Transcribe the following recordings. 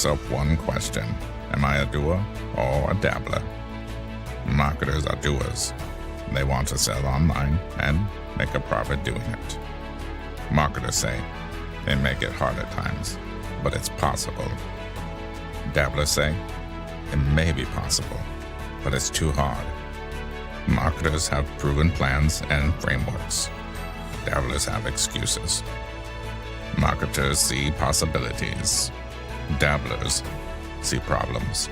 yourself one question. Am I a doer or a dabbler? Marketers are doers. They want to sell online and make a profit doing it. Marketers say they make it hard at times, but it's possible. Dabblers say it may be possible, but it's too hard. Marketers have proven plans and frameworks. Dabblers have excuses. Marketers see possibilities. Dabblers see problems.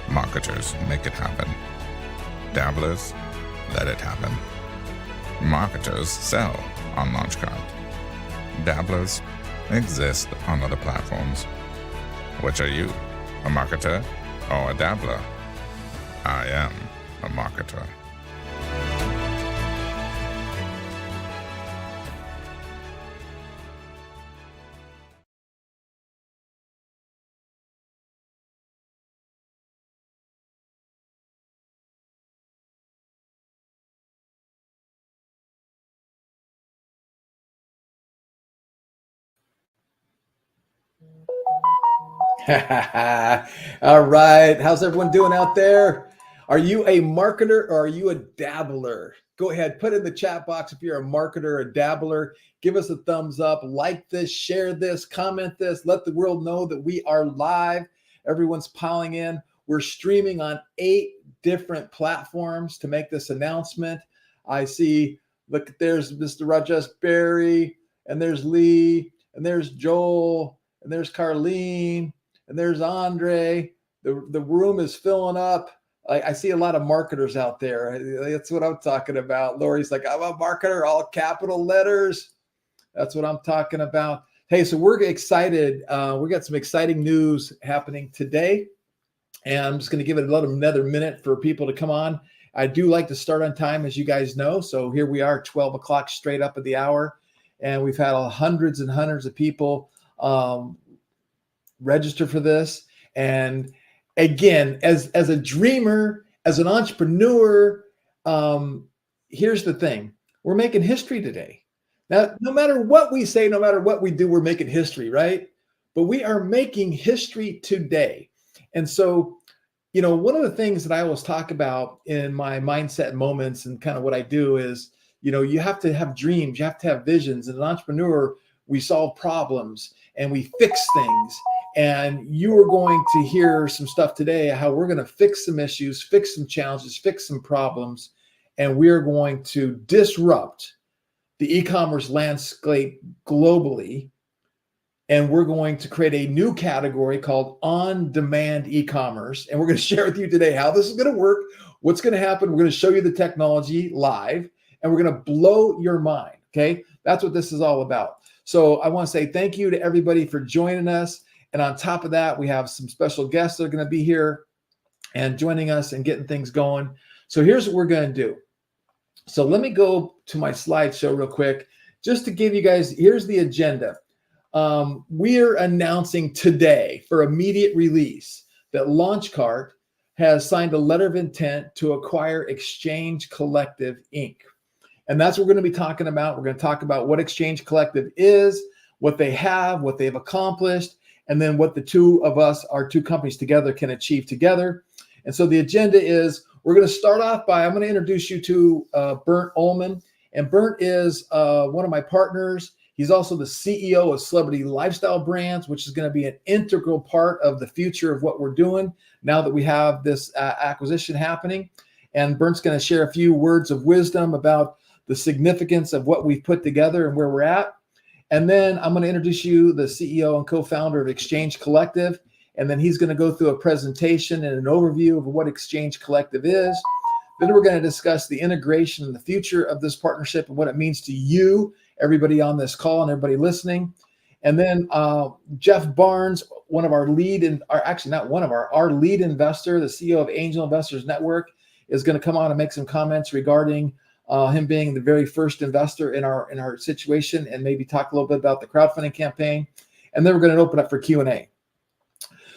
Marketers make it happen. Dabblers let it happen. Marketers sell on Launchcart. Dabblers exist on other platforms. Which are you, a marketer or a dabbler? I am a marketer. All right. How's everyone doing out there? Are you a marketer or are you a dabbler? Go ahead, put in the chat box if you're a marketer or a dabbler. Give us a thumbs up, like this, share this, comment this. Let the world know that we are live. Everyone's piling in. We're streaming on 8 different platforms to make this announcement. I see, look, there's Mr. Rajesh Berry, and there's Lee, and there's Joel, and there's Carlene, and there's Andre. The room is filling up. I see a lot of marketers out there. That's what I'm talking about. Lori's like, I'm a marketer, all capital letters. That's what I'm talking about. Hey, so we're excited. We got some exciting news happening today. And I'm just going to give it another minute for people to come on. I do like to start on time, as you guys know. So here we are, 12 o'clock straight up at the hour. And we've had hundreds and hundreds of people register for this. And again, as a dreamer, as an entrepreneur, here's the thing. We're making history today. Now, no matter what we say, no matter what we do, we're making history, right? But we are making history today. And so, you know, one of the things that I always talk about in my mindset moments and kind of what I do is, you know, you have to have dreams, you have to have visions. As an entrepreneur, we solve problems and we fix things. And you are going to hear some stuff today, how we're going to fix some issues, fix some challenges, fix some problems. And we're going to disrupt the e-commerce landscape globally. And we're going to create a new category called on-demand e-commerce. And we're going to share with you today how this is going to work, what's going to happen. We're going to show you the technology live, and we're going to blow your mind. Okay, that's what this is all about. So I want to say thank you to everybody for joining us. And on top of that, we have some special guests that are going to be here and joining us and getting things going. So here's what we're going to do. So let me go to my slideshow real quick, just to give you guys, here's the agenda. We're announcing today for immediate release that Launchcart has signed a letter of intent to acquire Exchange Collective, Inc. And that's what we're going to be talking about. We're going to talk about what Exchange Collective is, what they have, what they've accomplished, and then what the two of us, our two companies together, can achieve together. And so the agenda is, we're going to start off by, I'm going to introduce you to Bernt Ullmann. And Bernt is one of my partners. He's also the CEO of Celebrity Lifestyle Brands, which is going to be an integral part of the future of what we're doing now that we have this acquisition happening. And Bernt's going to share a few words of wisdom about the significance of what we've put together and where we're at. And then I'm going to introduce you the CEO and co-founder of Exchange Collective. And then he's going to go through a presentation and an overview of what Exchange Collective is. Then we're going to discuss the integration and the future of this partnership and what it means to you, everybody on this call and everybody listening. And then Jeff Barnes, one of our lead, our lead investor, the CEO of Angel Investors Network, is going to come on and make some comments regarding him being the very first investor in our situation, and maybe talk a little bit about the crowdfunding campaign. And then we're going to open up for Q&A.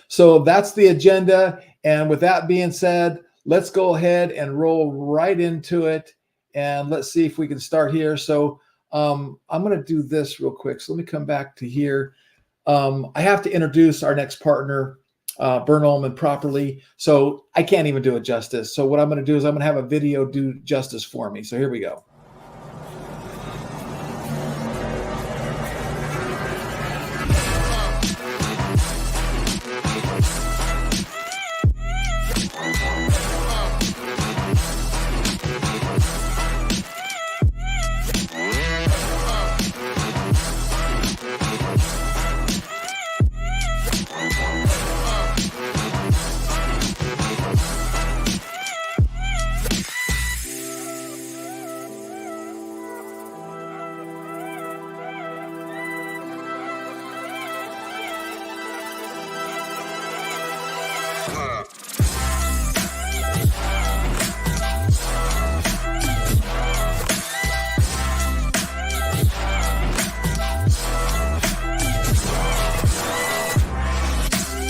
So that's the agenda. And with that being said, let's go ahead and roll right into it. And let's see if we can start here. So I'm going to do this real quick. So let me come back to here. I have to introduce our next partner, Bernt Ullmann, properly. So I can't even do it justice. So what I'm going to do is I'm going to have a video do justice for me. So here we go.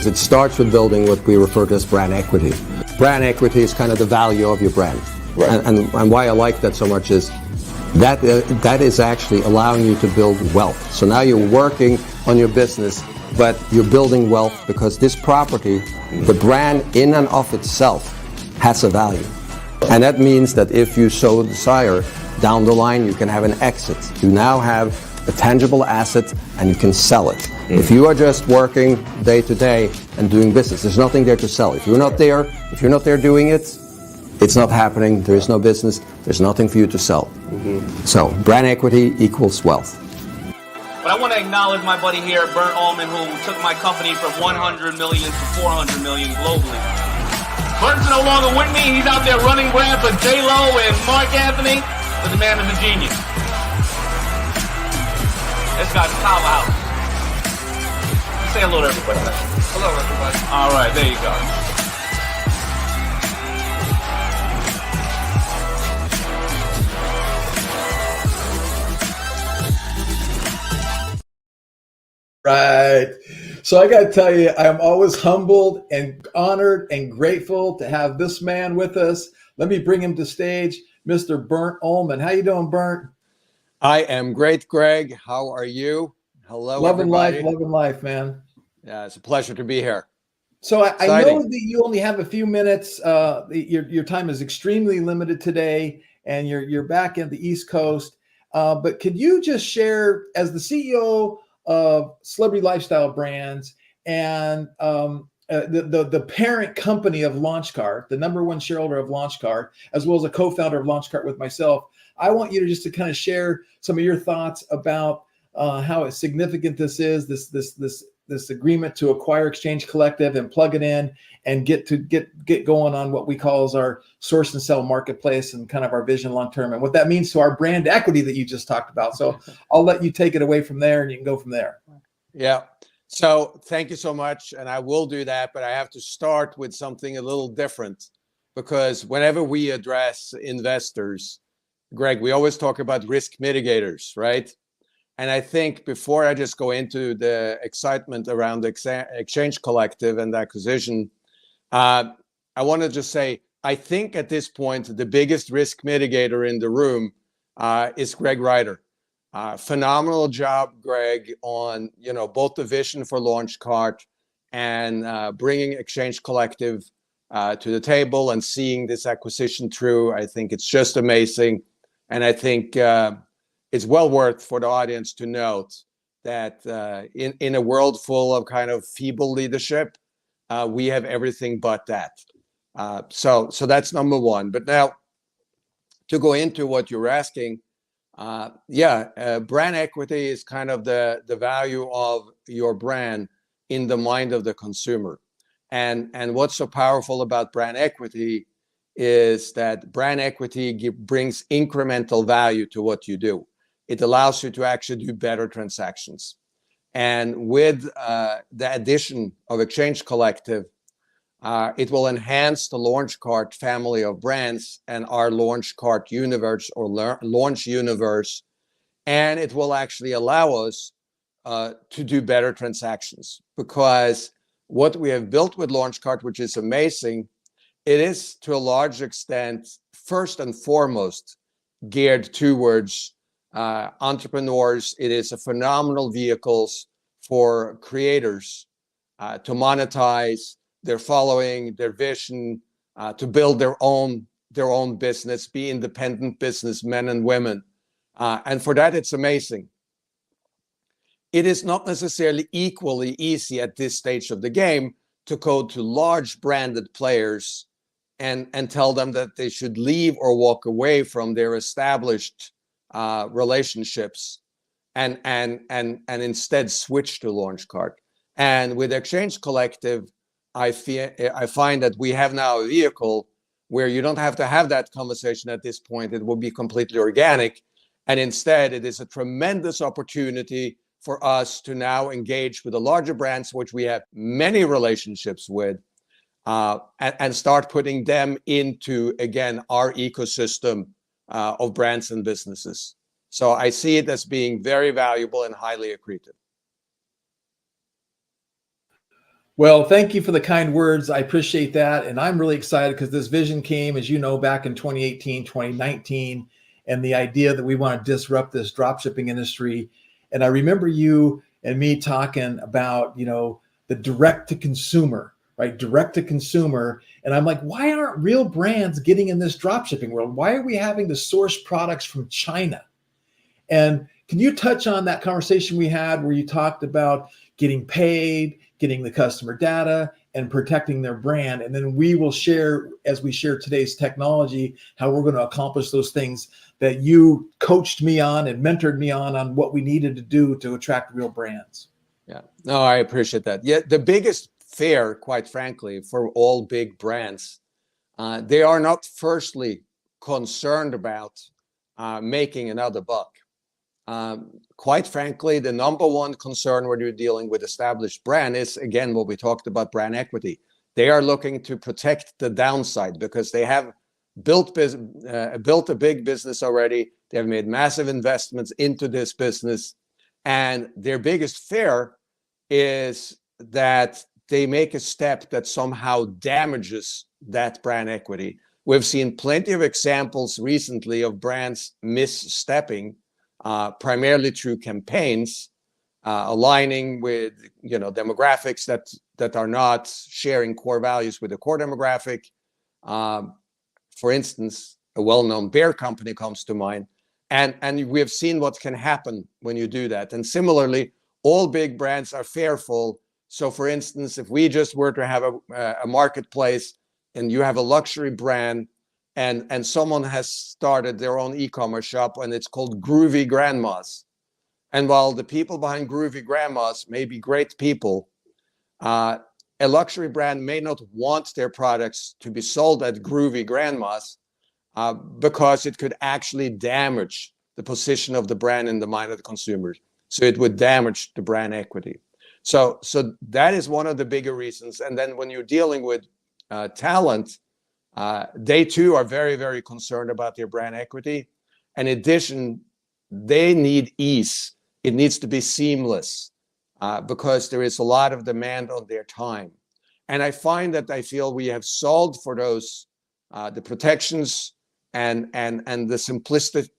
It starts with building what we refer to as brand equity. Brand equity is kind of the value of your brand. Right. And why I like that so much is that is actually allowing you to build wealth. So now you're working on your business, but you're building wealth because this property, the brand in and of itself, has a value. And that means that if you so desire, down the line you can have an exit. You now have a tangible asset and you can sell it. If you are just working day to day and doing business, there's nothing there to sell. If you're not there doing it, it's not happening. There is no business. There's nothing for you to sell. So brand equity equals wealth. But I want to acknowledge my buddy here, Bernt Ullmann, who took my company from 100 million to 400 million globally. Bernt's no longer with me. He's out there running brand for J-Lo and Mark Anthony, but the man is a genius. This guy's a powerhouse. Say hello to everybody. Hello, everybody. All right, there you go. Right. So I got to tell you, I'm always humbled and honored and grateful to have this man with us. Let me bring him to stage, Mr. Bernt Ullmann. How you doing, Bernt? I am great, Greg. How are you? Hello, everybody. Loving life, man. Yeah, it's a pleasure to be here. So I know that you only have a few minutes. Your time is extremely limited today, and you're back in the East Coast. But could you just share, as the CEO of Celebrity Lifestyle Brands and the parent company of LaunchCart, the number one shareholder of LaunchCart, as well as a co-founder of LaunchCart with myself, I want you to kind of share some of your thoughts about how significant this is, this agreement to acquire Exchange Collective and plug it in and get going on what we call as our source and sell marketplace and kind of our vision long term and what that means to our brand equity that you just talked about. So I'll let you take it away from there and you can go from there. Yeah. So thank you so much. And I will do that, but I have to start with something a little different, because whenever we address investors, Greg, we always talk about risk mitigators, right? And I think before I just go into the excitement around the Exchange Collective and the acquisition, I want to just say, I think at this point, the biggest risk mitigator in the room is Greg Ryder. Phenomenal job, Greg, on both the vision for LaunchCart and bringing Exchange Collective to the table and seeing this acquisition through. I think it's just amazing. And I think it's well worth for the audience to note that in a world full of kind of feeble leadership, we have everything but that. So that's number one. But now to go into what you're asking, brand equity is kind of the value of your brand in the mind of the consumer. And what's so powerful about brand equity is that brand equity brings incremental value to what you do. It allows you to actually do better transactions. And with the addition of Exchange Collective, it will enhance the LaunchCart family of brands and our LaunchCart universe or launch universe. And it will actually allow us to do better transactions, because what we have built with LaunchCart, which is amazing, it is to a large extent, first and foremost, geared towards entrepreneurs. It is a phenomenal vehicle for creators to monetize their following, their vision, to build their own business, be independent businessmen and women. And for that, it's amazing. It is not necessarily equally easy at this stage of the game to go to large branded players and tell them that they should leave or walk away from their established relationships and instead switch to Launchcart. And with Exchange Collective, I find that we have now a vehicle where you don't have to have that conversation at this point. It will be completely organic. And instead, it is a tremendous opportunity for us to now engage with the larger brands, which we have many relationships with, and start putting them into, again, our ecosystem of brands and businesses. So I see it as being very valuable and highly accretive. Well, thank you for the kind words. I appreciate that. And I'm really excited because this vision came, as you know, back in 2018, 2019, and the idea that we want to disrupt this dropshipping industry. And I remember you and me talking about, the direct to consumer, right? Direct to consumer. And I'm like, why aren't real brands getting in this dropshipping world? Why are we having to source products from China? And can you touch on that conversation we had where you talked about getting paid, getting the customer data, and protecting their brand? And then we will share, as we share today's technology, how we're going to accomplish those things that you coached me on and mentored me on what we needed to do to attract real brands. Yeah, no, I appreciate that. Yeah, the biggest fear, quite frankly, for all big brands, they are not firstly concerned about making another buck. Quite frankly, the number one concern when you're dealing with established brand is, again, what we talked about, brand equity. They are looking to protect the downside because they have built a big business already. They have made massive investments into this business. And their biggest fear is that they make a step that somehow damages that brand equity. We've seen plenty of examples recently of brands misstepping, primarily through campaigns, aligning with demographics that are not sharing core values with the core demographic. For instance, a well-known beer company comes to mind, and we have seen what can happen when you do that. And similarly, all big brands are fearful. So, for instance, if we just were to have a marketplace, and you have a luxury brand, and someone has started their own e-commerce shop, and it's called Groovy Grandmas. And while the people behind Groovy Grandmas may be great people, a luxury brand may not want their products to be sold at Groovy Grandmas because it could actually damage the position of the brand in the mind of the consumers. So it would damage the brand equity. So that is one of the bigger reasons. And then when you're dealing with talent, they too are very, very concerned about their brand equity. In addition, they need ease. It needs to be seamless because there is a lot of demand on their time. And I find that I feel we have solved for those, the protections and the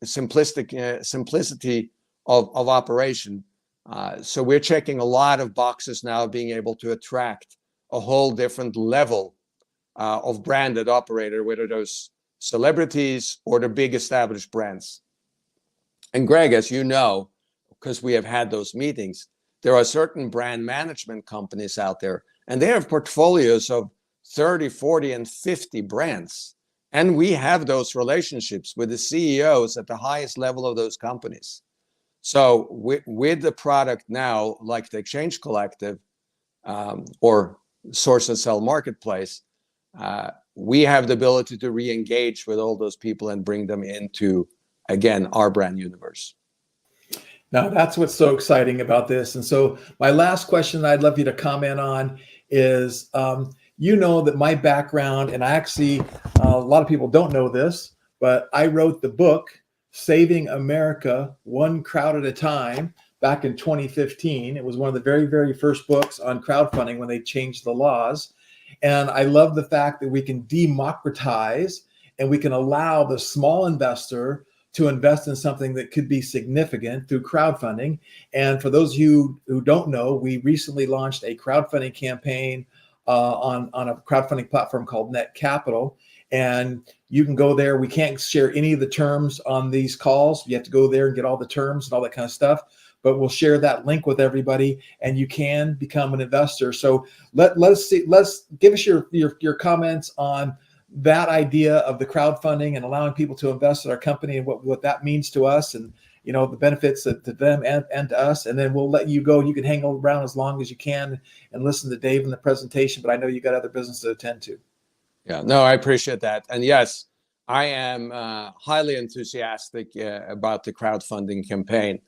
simplicity of operation. So we're checking a lot of boxes now, being able to attract a whole different level of branded operator, whether those celebrities or the big established brands. And Greg, as you know, because we have had those meetings, there are certain brand management companies out there, and they have portfolios of 30, 40, and 50 brands. And we have those relationships with the CEOs at the highest level of those companies. So with the product now, like the Exchange Collective or Source and Sell Marketplace, we have the ability to re-engage with all those people and bring them into, again, our brand universe. Now, that's what's so exciting about this. And so my last question I'd love you to comment on is, that my background, and I actually, a lot of people don't know this, but I wrote the book, Saving America One Crowd at a Time, back in 2015. It was one of the very, very first books on crowdfunding when they changed the laws. And I love the fact that we can democratize and we can allow the small investor to invest in something that could be significant through crowdfunding. And for those of you who don't know, we recently launched a crowdfunding campaign on a crowdfunding platform called Net Capital. And you can go there. We can't share any of the terms on these calls. You have to go there and get all the terms and all that kind of stuff. But we'll share that link with everybody, and you can become an investor. So let's give us your comments on that idea of the crowdfunding and allowing people to invest in our company and what that means to us, and the benefits to them and to us. And then we'll let you go. You can hang around as long as you can and listen to Dave in the presentation, but I know you got other business to attend to. Yeah, no, I appreciate that. And yes, I am highly enthusiastic about the crowdfunding campaign.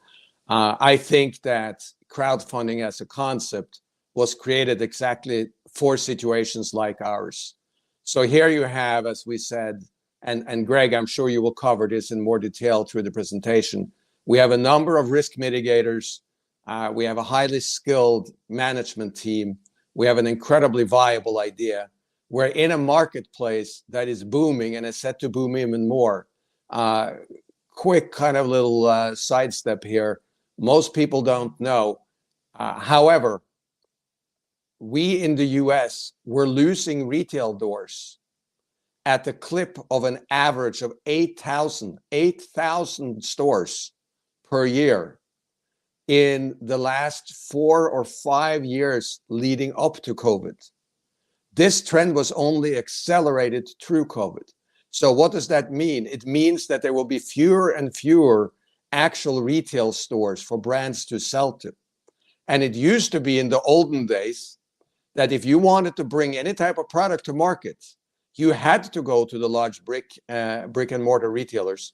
I think that crowdfunding as a concept was created exactly for situations like ours. So here you have, as we said, and Greg, I'm sure you will cover this in more detail through the presentation. We have a number of risk mitigators. We have a highly skilled management team. We have an incredibly viable idea. We're in a marketplace that is booming and is set to boom even more. Quick kind of little sidestep here. Most people don't know. However, we in the US, we're losing retail doors at the clip of an average of 8,000 stores per year in the last 4 or 5 years leading up to COVID. This trend was only accelerated through COVID. So what does that mean? It means that there will be fewer and fewer actual retail stores for brands to sell to. And it used to be in the olden days that if you wanted to bring any type of product to market, you had to go to the large brick and mortar retailers.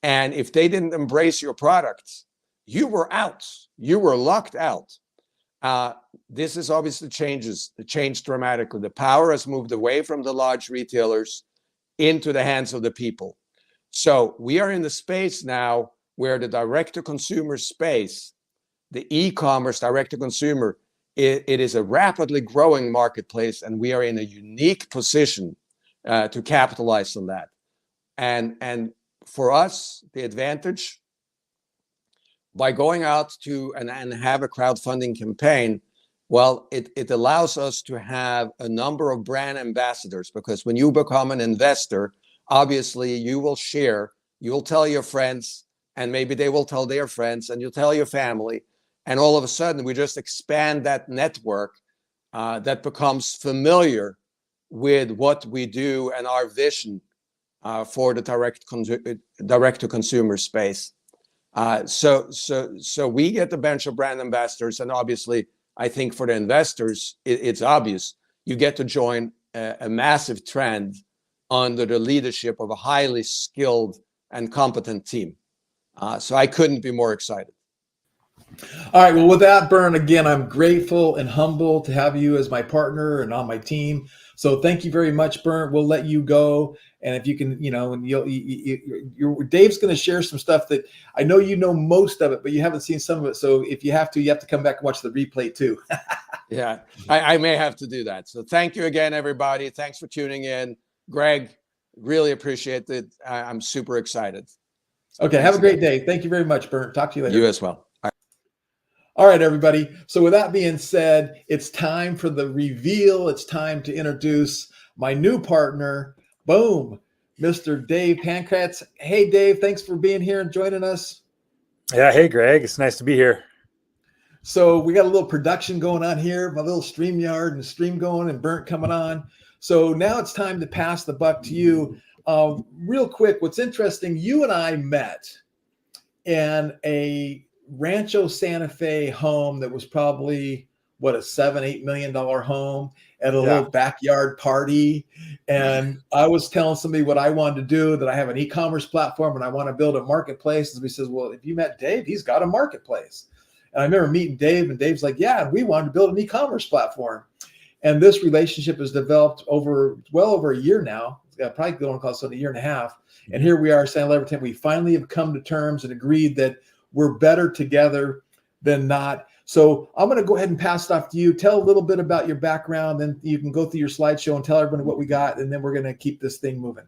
And if they didn't embrace your products, you were out. You were locked out. This is obviously changed dramatically. The power has moved away from the large retailers into the hands of the people. So we are in the space now where the direct-to-consumer space, the e-commerce direct-to-consumer, it is a rapidly growing marketplace, and we are in a unique position to capitalize on that. And for us, the advantage by going out to and have a crowdfunding campaign, well, it allows us to have a number of brand ambassadors, because when you become an investor, obviously you will share, you will tell your friends, and maybe they will tell their friends, and you'll tell your family. And all of a sudden, we just expand that network that becomes familiar with what we do and our vision for the direct-to-consumer space. So we get the bench of brand ambassadors, and obviously, I think for the investors, it's obvious. You get to join a massive trend under the leadership of a highly skilled and competent team. So I couldn't be more excited. All right. Well, with that, Bernt, again, I'm grateful and humble to have you as my partner and on my team. So thank you very much, Bernt. We'll let you go. And if you can, and Dave's going to share some stuff that I know you know most of it, but you haven't seen some of it. So if you have to come back and watch the replay too. Yeah, I may have to do that. So thank you again, everybody. Thanks for tuning in. Greg, really appreciate it. I'm super excited. Okay. Have a great day. Thank you very much, Bernt. Talk to you later. You as well. All right, everybody. So with that being said, it's time for the reveal. It's time to introduce my new partner. Boom, Mr. Dave Pankratz. Hey, Dave, thanks for being here and joining us. Yeah, hey, Greg. It's nice to be here. So we got a little production going on here, my little StreamYard and stream going and Bernt coming on. So now it's time to pass the buck to you. Real quick, what's interesting, you and I met in a Rancho Santa Fe home that was probably a $7-8 million home at a little backyard party. And I was telling somebody what I wanted to do, that I have an e-commerce platform and I want to build a marketplace. And he says, well, if you met Dave, he's got a marketplace. And I remember meeting Dave, and Dave's like, yeah, we wanted to build an e-commerce platform. And this relationship has developed over a year now. It's probably going to cost a year and a half. And here we are, San Leverton. We finally have come to terms and agreed that we're better together than not. So I'm going to go ahead and pass it off to you. Tell a little bit about your background, then you can go through your slideshow and tell everybody what we got, and then we're going to keep this thing moving.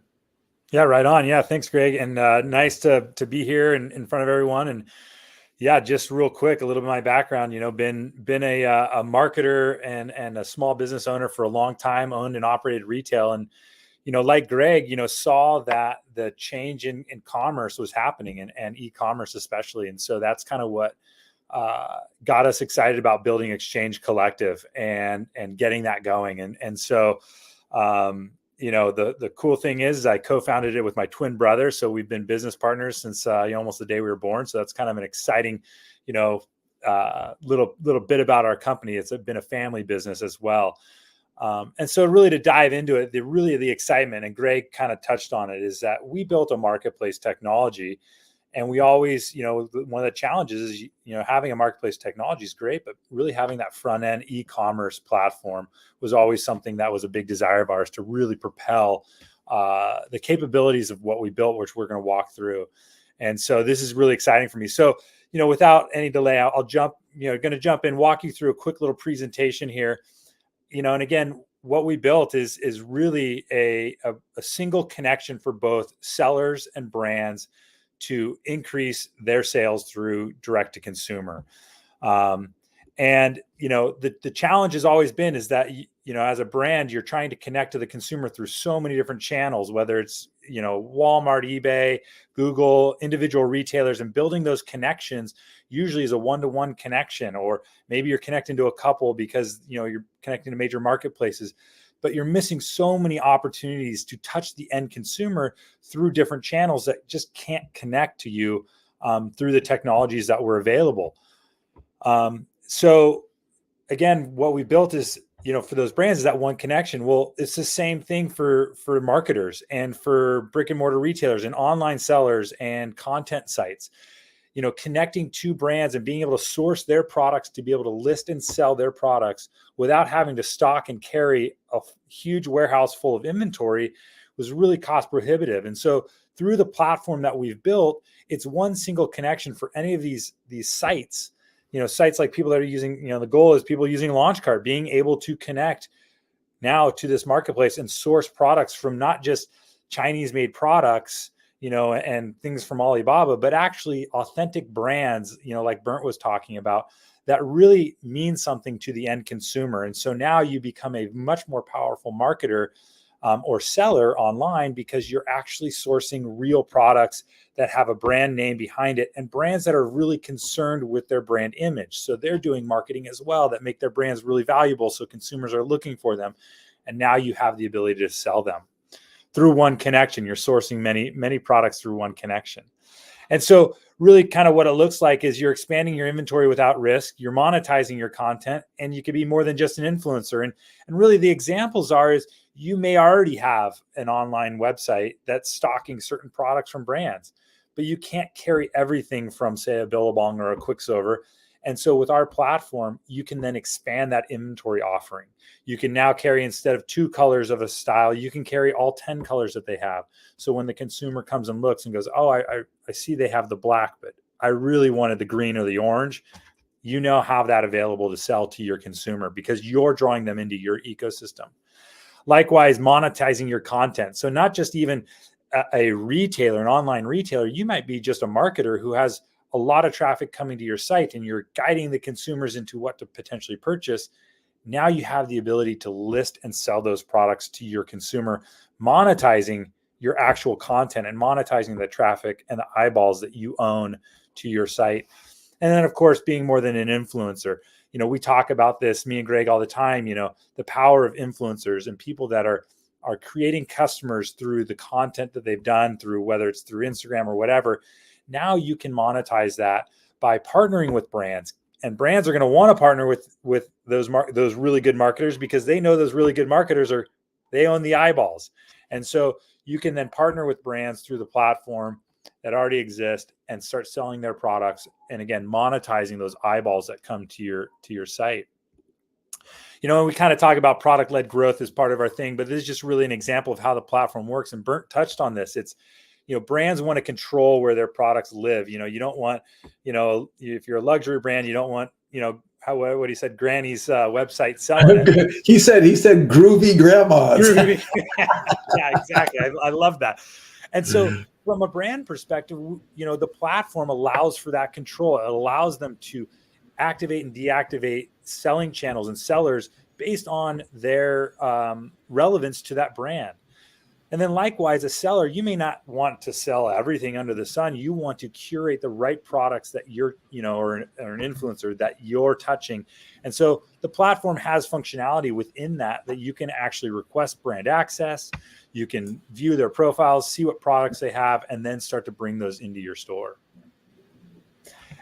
Yeah, right on. Yeah, thanks, Greg. And nice to be here in front of everyone. And yeah, just real quick, a little bit of my background. Been a marketer and a small business owner for a long time. Owned and operated retail, and like Greg, saw that the change in commerce was happening, and e-commerce especially. And so that's kind of what got us excited about building Exchange Collective and getting that going. And so. The cool thing is I co-founded it with my twin brother. So we've been business partners since almost the day we were born. So that's kind of an exciting, little bit about our company. It's been a family business as well. And so really to dive into it, the excitement, and Greg kind of touched on it, is that we built a marketplace technology. And we always, one of the challenges is, having a marketplace technology is great, but really having that front end e-commerce platform was always something that was a big desire of ours to really propel the capabilities of what we built, which we're going to walk through. And so this is really exciting for me. So, without any delay, I'll jump, going to jump in, walk you through a quick little presentation here. And again, what we built is really a single connection for both sellers and brands to increase their sales through direct to consumer. And the challenge has always been is that, as a brand, you're trying to connect to the consumer through so many different channels, whether it's, Walmart, eBay, Google, individual retailers, and building those connections usually is a one-to-one connection, or maybe you're connecting to a couple because, you're connecting to major marketplaces. But you're missing so many opportunities to touch the end consumer through different channels that just can't connect to you through the technologies that were available. So again, what we built is, for those brands, is that one connection. Well, it's the same thing for marketers and for brick and mortar retailers and online sellers and content sites. Connecting two brands and being able to source their products to be able to list and sell their products without having to stock and carry a huge warehouse full of inventory was really cost prohibitive. And so through the platform that we've built, it's one single connection for any of these sites, sites like people that are using, the goal is people using Launchcart, being able to connect now to this marketplace and source products from not just Chinese made products, and things from Alibaba, but actually authentic brands, like Bernt was talking about, that really mean something to the end consumer. And so now you become a much more powerful marketer or seller online because you're actually sourcing real products that have a brand name behind it, and brands that are really concerned with their brand image. So they're doing marketing as well that make their brands really valuable, so consumers are looking for them. And now you have the ability to sell them through one connection. You're sourcing many products through one connection. And so really kind of what it looks like is you're expanding your inventory without risk, you're monetizing your content, and you could be more than just an influencer. And really the examples is you may already have an online website that's stocking certain products from brands, but you can't carry everything from, say, a Billabong or a Quicksilver. And so with our platform, you can then expand that inventory offering. You can now carry, instead of 2 colors of a style, you can carry all 10 colors that they have. So when the consumer comes and looks and goes, oh, I see they have the black, but I really wanted the green or the orange, you now have that available to sell to your consumer because you're drawing them into your ecosystem. Likewise, monetizing your content. So not just even a retailer, an online retailer, you might be just a marketer who has a lot of traffic coming to your site and you're guiding the consumers into what to potentially purchase. Now you have the ability to list and sell those products to your consumer, monetizing your actual content and monetizing the traffic and the eyeballs that you own to your site. And then, of course, being more than an influencer. We talk about this, me and Greg, all the time, the power of influencers and people that are creating customers through the content that they've done, through whether it's through Instagram or whatever. Now you can monetize that by partnering with brands, and brands are going to want to partner with those really good marketers because they know those really good marketers they own the eyeballs. And so you can then partner with brands through the platform that already exist and start selling their products. And again, monetizing those eyeballs that come to your site. And we kind of talk about product-led growth as part of our thing, but this is just really an example of how the platform works. And Bernt touched on this. It's, brands want to control where their products live. You don't want, if you're a luxury brand, you don't want, what he said, Granny's website selling it. he said groovy grandmas. Yeah, exactly. I love that. And so from a brand perspective, the platform allows for that control. It allows them to activate and deactivate selling channels and sellers based on their relevance to that brand. And then likewise, a seller, you may not want to sell everything under the sun. You want to curate the right products that you're, or an influencer that you're touching. And so the platform has functionality within that you can actually request brand access. You can view their profiles, see what products they have, and then start to bring those into your store.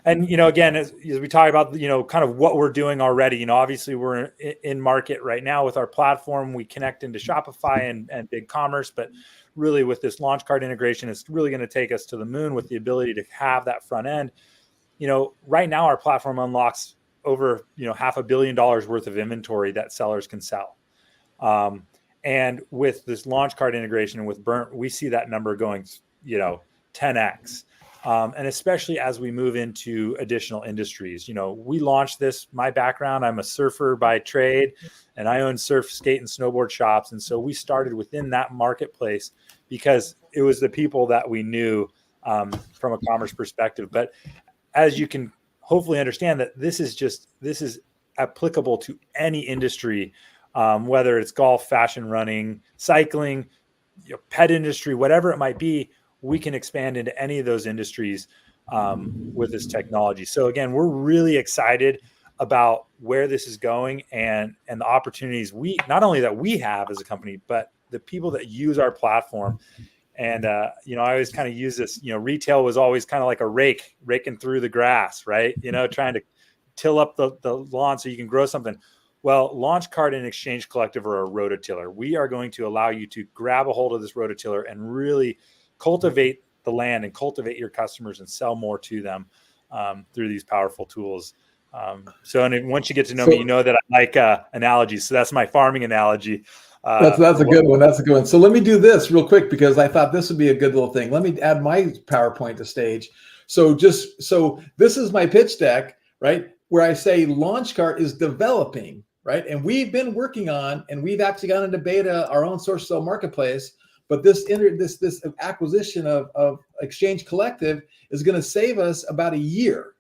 And, again, as we talk about, kind of what we're doing already, obviously we're in market right now with our platform. We connect into Shopify and BigCommerce, but really with this launch cart integration, it's really going to take us to the moon with the ability to have that front end. Right now our platform unlocks over, $500 million worth of inventory that sellers can sell. And with this launch cart integration and with Bernt, we see that number going, 10x. And especially as we move into additional industries, we launched this. My background, I'm a surfer by trade, and I own surf, skate, and snowboard shops. And so we started within that marketplace because it was the people that we knew from a commerce perspective. But as you can hopefully understand, that this is applicable to any industry, whether it's golf, fashion, running, cycling, pet industry, whatever it might be. We can expand into any of those industries with this technology. So again, we're really excited about where this is going and the opportunities not only that we have as a company, but the people that use our platform. And I always kind of use this. Retail was always kind of like a raking through the grass, right? Trying to till up the lawn so you can grow something. Well, Launch Cart and Exchange Collective are a rototiller. We are going to allow you to grab a hold of this rototiller and really cultivate the land and cultivate your customers and sell more to them through these powerful tools. And once you get to know me, you know that I like analogies. So that's my farming analogy. That's a good one. That's a good one. So let me do this real quick because I thought this would be a good little thing. Let me add my PowerPoint to stage. So this is my pitch deck, right? Where I say Launch Cart is developing, right? And we've been working on, and we've actually gone into beta our own source cell marketplace. But this acquisition of Exchange Collective is going to save us about a year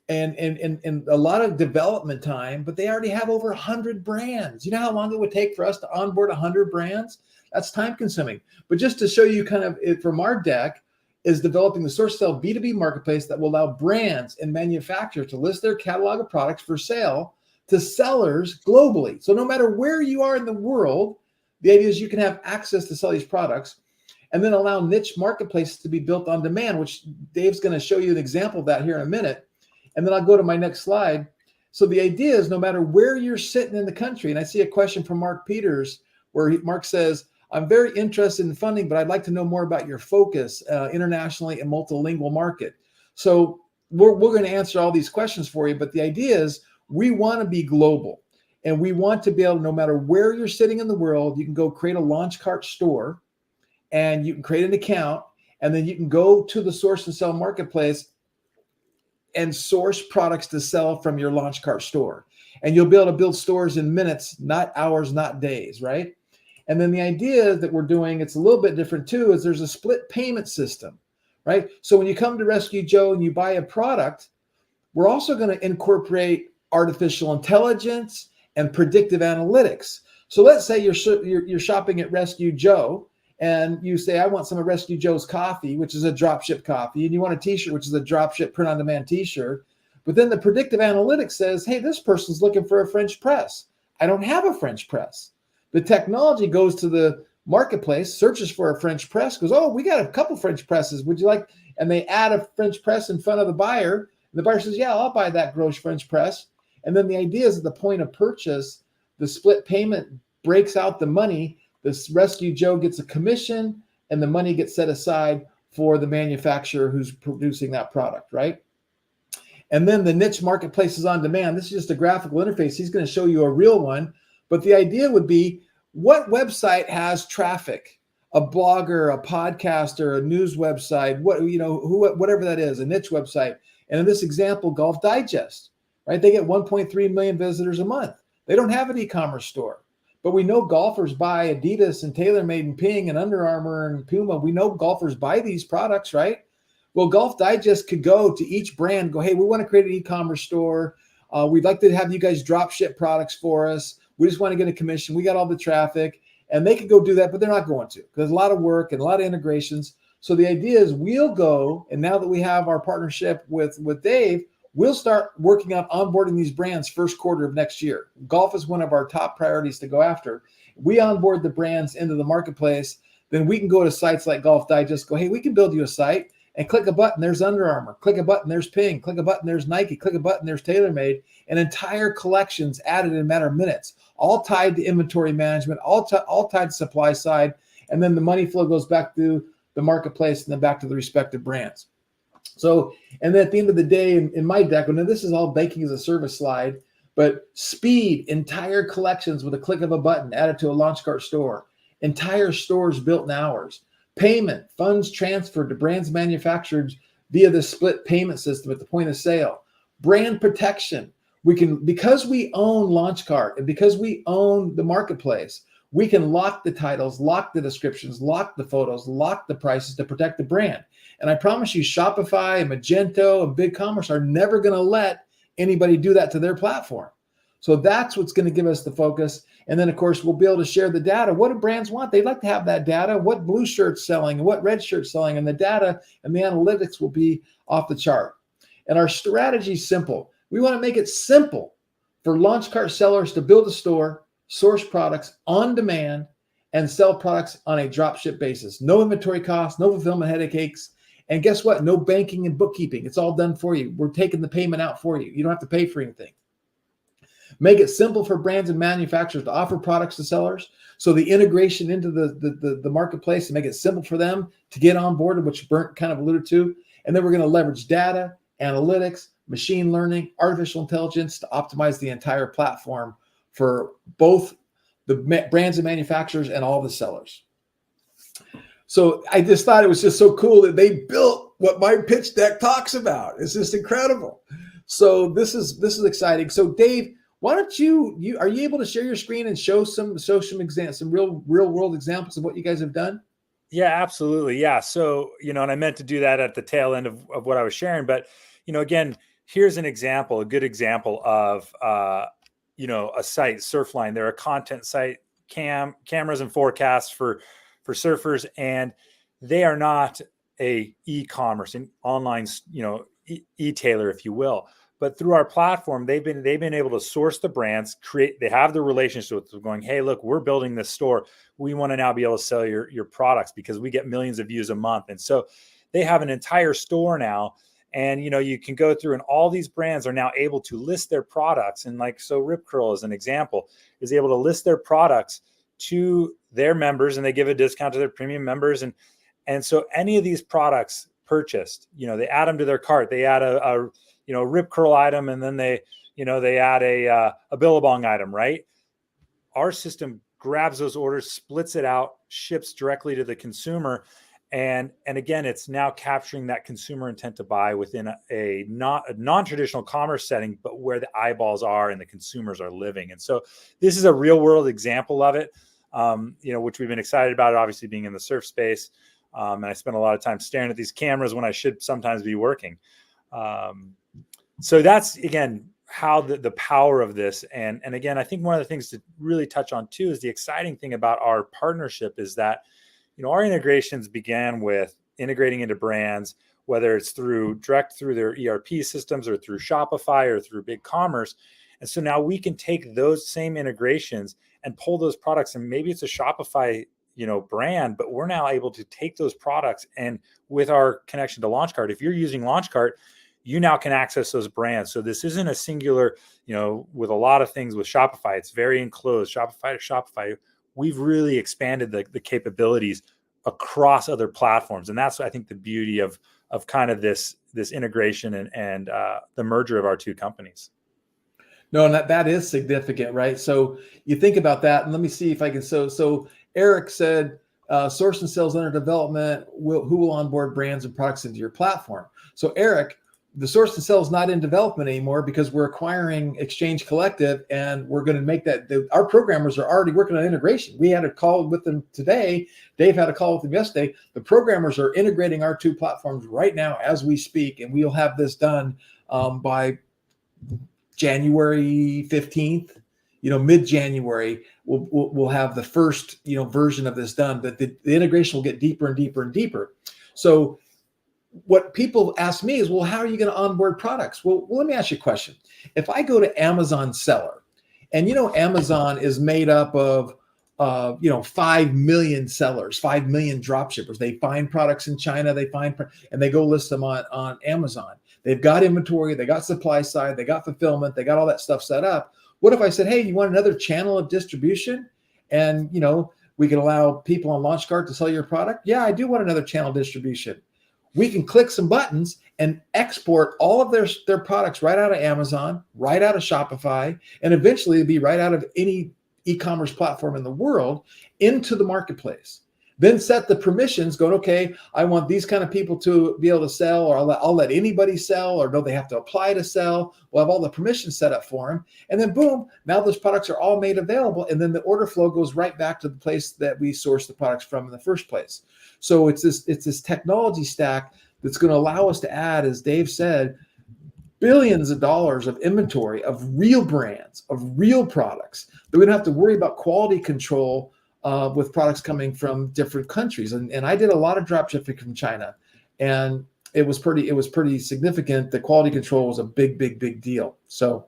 and a lot of development time, but they already have over 100 brands. You know how long it would take for us to onboard 100 brands? That's time consuming. But just to show you kind of it from our deck is developing the source cell B2B marketplace that will allow brands and manufacturers to list their catalog of products for sale to sellers globally. So no matter where you are in the world, the idea is you can have access to sell these products and then allow niche marketplaces to be built on demand, which Dave's going to show you an example of that here in a minute. And then I'll go to my next slide. So the idea is no matter where you're sitting in the country, and I see a question from Mark Peters where Mark says, I'm very interested in funding, but I'd like to know more about your focus internationally and multilingual market. So we're going to answer all these questions for you, but the idea is we want to be global. And we want to be able, no matter where you're sitting in the world, you can go create a Launch Cart store and you can create an account, and then you can go to the source and sell marketplace and source products to sell from your Launch Cart store. And you'll be able to build stores in minutes, not hours, not days, right? And then the idea that we're doing, it's a little bit different too, is there's a split payment system, right? So when you come to Rescue Joe and you buy a product, we're also going to incorporate artificial intelligence and predictive analytics. So let's say you're shopping at Rescue Joe and you say, I want some of Rescue Joe's coffee, which is a dropship coffee, and you want a t-shirt, which is a dropship print on demand t-shirt. But then the predictive analytics says, hey, this person's looking for a French press. I don't have a French press. The technology goes to the marketplace, searches for a French press, goes, oh, we got a couple French presses. Would you like? And they add a French press in front of the buyer. And the buyer says, yeah, I'll buy that gross French press. And then the idea is at the point of purchase, the split payment breaks out the money. This Rescue Joe gets a commission, and the money gets set aside for the manufacturer who's producing that product, right? And then the niche marketplace is on demand. This is just a graphical interface. He's going to show you a real one. But the idea would be, what website has traffic? A blogger, a podcaster, a news website, whatever that is, a niche website. And in this example, Golf Digest, right? They get 1.3 million visitors a month. They don't have an e-commerce store, but we know golfers buy Adidas and TaylorMade and Ping and Under Armour and Puma. We know golfers buy these products, right? Well, Golf Digest could go to each brand and go, hey, we want to create an e-commerce store. We'd like to have you guys drop ship products for us. We just want to get a commission. We got all the traffic. And they could go do that, but they're not going to, because a lot of work and a lot of integrations. So the idea is we'll go, and now that we have our partnership with Dave, we'll start working on onboarding these brands first quarter of next year. Golf is one of our top priorities to go after. We onboard the brands into the marketplace, then we can go to sites like Golf Digest, go, hey, we can build you a site, and click a button, there's Under Armour. Click a button, there's Ping. Click a button, there's Nike. Click a button, there's TaylorMade. And entire collections added in a matter of minutes, all tied to inventory management, all tied to supply side. And then the money flow goes back to the marketplace and then back to the respective brands. So, and then at the end of the day, in my deck, and this is all banking as a service slide, but speed, entire collections with a click of a button added to a launch cart store, entire stores built in hours. Payment, funds transferred to brands manufactured via the split payment system at the point of sale. Brand protection. We can, because we own Launchcart and because we own the marketplace, we can lock the titles, lock the descriptions, lock the photos, lock the prices to protect the brand. And I promise you, Shopify and Magento and BigCommerce are never going to let anybody do that to their platform. So that's what's going to give us the focus. And then, of course, we'll be able to share the data. What do brands want? They'd like to have that data. What blue shirt's selling and what red shirt's selling, and the data and the analytics will be off the chart. And our strategy is simple. We want to make it simple for Launchcart sellers to build a store, source products on demand, and sell products on a drop ship basis. No inventory costs, no fulfillment headaches. And guess what? No banking and bookkeeping. It's all done for you. We're taking the payment out for you. You don't have to pay for anything. Make it simple for brands and manufacturers to offer products to sellers. So the integration into the marketplace to make it simple for them to get on board, which Bernt kind of alluded to. And then we're going to leverage data, analytics, machine learning, artificial intelligence to optimize the entire platform for both the brands and manufacturers and all the sellers. So I just thought it was just so cool that they built what my pitch deck talks about. It's just incredible. So this is exciting. So Dave, why don't you are you able to share your screen and show some examples, some real world examples of what you guys have done? Yeah, absolutely. Yeah. So, and I meant to do that at the tail end of what I was sharing, but, again, here's an example, a good example of, a site, Surfline. They're a content site, cameras and forecasts for surfers, and they are not a e-commerce and online, e-tailer, if you will. But through our platform, they've been able to source the brands, they have the relationship with going, hey, look, we're building this store. We want to now be able to sell your products because we get millions of views a month. And so they have an entire store now. And, you can go through and all these brands are now able to list their products. And so Rip Curl, as an example, is able to list their products to their members, and they give a discount to their premium members. And so any of these products purchased, they add them to their cart. They add a Rip Curl item, and then they add a Billabong item, right? Our system grabs those orders, splits it out, ships directly to the consumer. And again, it's now capturing that consumer intent to buy within a non-traditional commerce setting, but where the eyeballs are and the consumers are living. And so this is a real world example of it, which we've been excited about, obviously being in the surf space. And I spend a lot of time staring at these cameras when I should sometimes be working. So that's, again, how the power of this. And again, I think one of the things to really touch on too is the exciting thing about our partnership is that, our integrations began with integrating into brands, whether it's direct through their ERP systems or through Shopify or through BigCommerce. And so now we can take those same integrations and pull those products, and maybe it's a Shopify, brand, but we're now able to take those products, and with our connection to Launchcart, if you're using Launchcart, you now can access those brands. So this isn't a singular, with a lot of things with Shopify, it's very enclosed, Shopify to Shopify. We've really expanded the capabilities across other platforms. And that's, I think, the beauty of kind of this integration and the merger of our two companies. No, and that is significant, right? So you think about that, and let me see if I can. So Eric said, source and sales under development, who will onboard brands and products into your platform. So Eric, the source and sell is not in development anymore because we're acquiring Exchange Collective, and we're going to make that. Our programmers are already working on integration. We had a call with them today. Dave had a call with them yesterday. The programmers are integrating our two platforms right now as we speak, and we'll have this done by January 15th. Mid-January, we'll have the first version of this done. But the integration will get deeper and deeper and deeper. So what people ask me is, well, how are you going to onboard products? Well, let me ask you a question. If I go to Amazon Seller, and Amazon is made up of 5 million sellers, 5 million drop shippers. They find products in China, and they go list them on Amazon. They've got inventory, they got supply side, they got fulfillment, they got all that stuff set up. What if I said, hey, you want another channel of distribution? And we can allow people on LaunchCart to sell your product. Yeah, I do want another channel of distribution. We can click some buttons and export all of their products right out of Amazon, right out of Shopify, and eventually it'll be right out of any e-commerce platform in the world into the marketplace. Then set the permissions going, okay, I want these kind of people to be able to sell, or I'll let anybody sell, or no, they have to apply to sell. We'll have all the permissions set up for them. And then boom, now those products are all made available. And then the order flow goes right back to the place that we sourced the products from in the first place. So it's this technology stack that's going to allow us to add, as Dave said, billions of dollars of inventory of real brands, of real products that we don't have to worry about quality control with products coming from different countries. And I did a lot of drop shipping from China, and it was pretty significant. The quality control was a big deal. So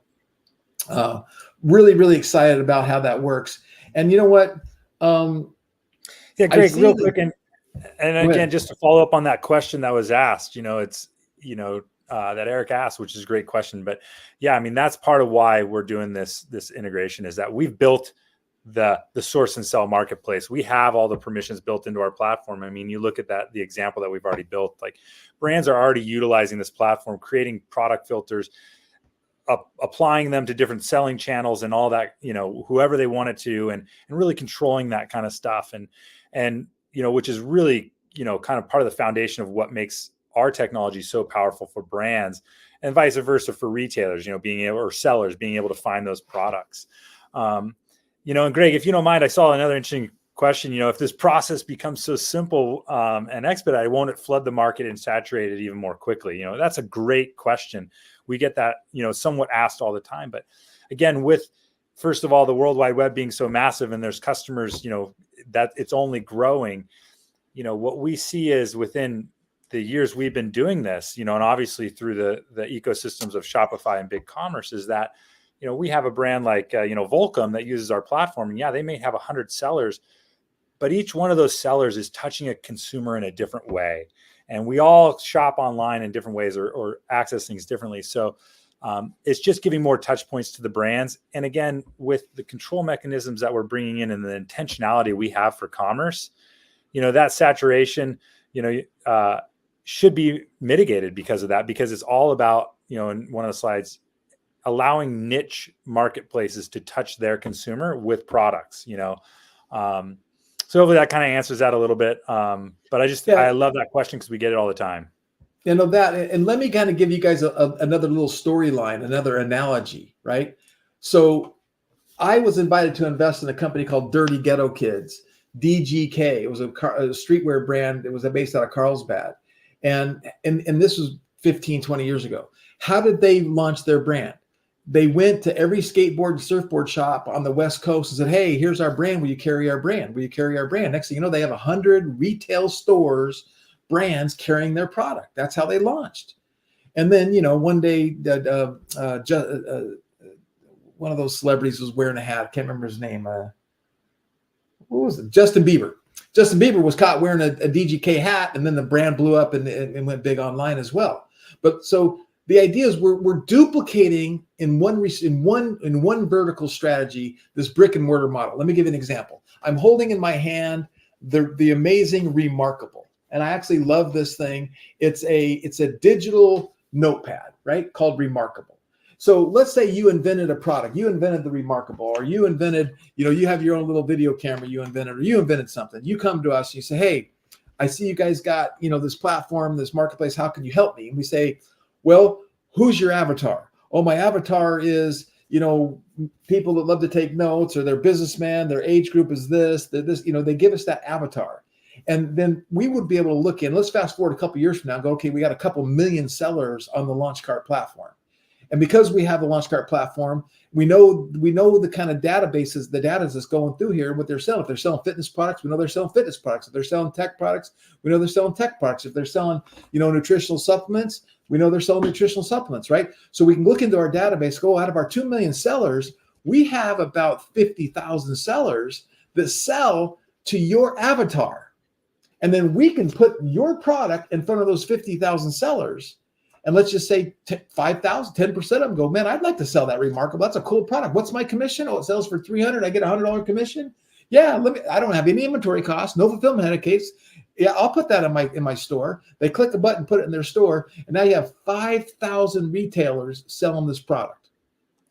really, really excited about how that works. And you know what? Yeah, Greg, real quick, and again, just to follow up on that question that was asked, that Eric asked, which is a great question. But yeah, I mean, that's part of why we're doing this integration, is that we've built the source and sell marketplace. We have all the permissions built into our platform. I mean, you look at the example that we've already built, like brands are already utilizing this platform, creating product filters, applying them to different selling channels and all that, whoever they wanted to, and really controlling that kind of stuff. And which is really, kind of part of the foundation of what makes our technology so powerful for brands, and vice versa for retailers, or sellers being able to find those products. And Greg, if you don't mind, I saw another interesting question. If this process becomes so simple and expedited, won't it flood the market and saturate it even more quickly? That's a great question. We get that, somewhat asked all the time. But again, with, first of all, the World Wide Web being so massive, and there's customers, that it's only growing, what we see is within the years we've been doing this, and obviously through the ecosystems of Shopify and BigCommerce, is that, we have a brand like, Volcom that uses our platform, and yeah, they may have 100 sellers, but each one of those sellers is touching a consumer in a different way. And we all shop online in different ways or access things differently. So it's just giving more touch points to the brands. And again, with the control mechanisms that we're bringing in and the intentionality we have for commerce, that saturation, should be mitigated because of that, because it's all about, in one of the slides, allowing niche marketplaces to touch their consumer with products, so hopefully that kind of answers that a little bit. But I love that question because we get it all the time. And let me kind of give you guys another little storyline, another analogy, right? So I was invited to invest in a company called Dirty Ghetto Kids, DGK. It was a streetwear brand. It was based out of Carlsbad. And this was 15, 20 years ago. How did they launch their brand? They went to every skateboard and surfboard shop on the West Coast and said, hey, here's our brand. Will you carry our brand? Will you carry our brand? Next thing you know, they have 100 retail stores, brands carrying their product. That's how they launched. And then, one day, one of those celebrities was wearing a hat. I can't remember his name. What was it? Justin Bieber. Justin Bieber was caught wearing a DGK hat, and then the brand blew up and went big online as well. But so the idea is we're duplicating in one vertical strategy this brick and mortar model. Let me give you an example. I'm holding in my hand the amazing Remarkable, and I actually love this thing. It's a digital notepad, right, called Remarkable. So let's say you invented a product. You invented the Remarkable, or you invented, you have your own little video camera you invented, or you invented something. You come to us and you say, hey, I see you guys got, this platform, this marketplace. How can you help me? And we say, Well, who's your avatar? Oh, my avatar is, people that love to take notes, or their businessman, their age group is this, they give us that avatar. And then we would be able to look in, let's fast forward a couple of years from now and go, okay, we got a couple million sellers on the LaunchCart platform. And because we have the LaunchCart platform, we know the kind of databases, the data that's going through here, what they're selling. If they're selling fitness products, we know they're selling fitness products. If they're selling tech products, we know they're selling tech products. If they're selling, nutritional supplements, we know they're selling nutritional supplements, right? So we can look into our database, go out of our 2 million sellers, we have about 50,000 sellers that sell to your avatar. And then we can put your product in front of those 50,000 sellers. And let's just say 5,000, 10% of them go, man, I'd like to sell that Remarkable. That's a cool product. What's my commission? Oh, it sells for $300. I get a $100 commission. Yeah, I don't have any inventory costs, no fulfillment headaches. Yeah, I'll put that in my store. They click a button, put it in their store, and now you have 5,000 retailers selling this product.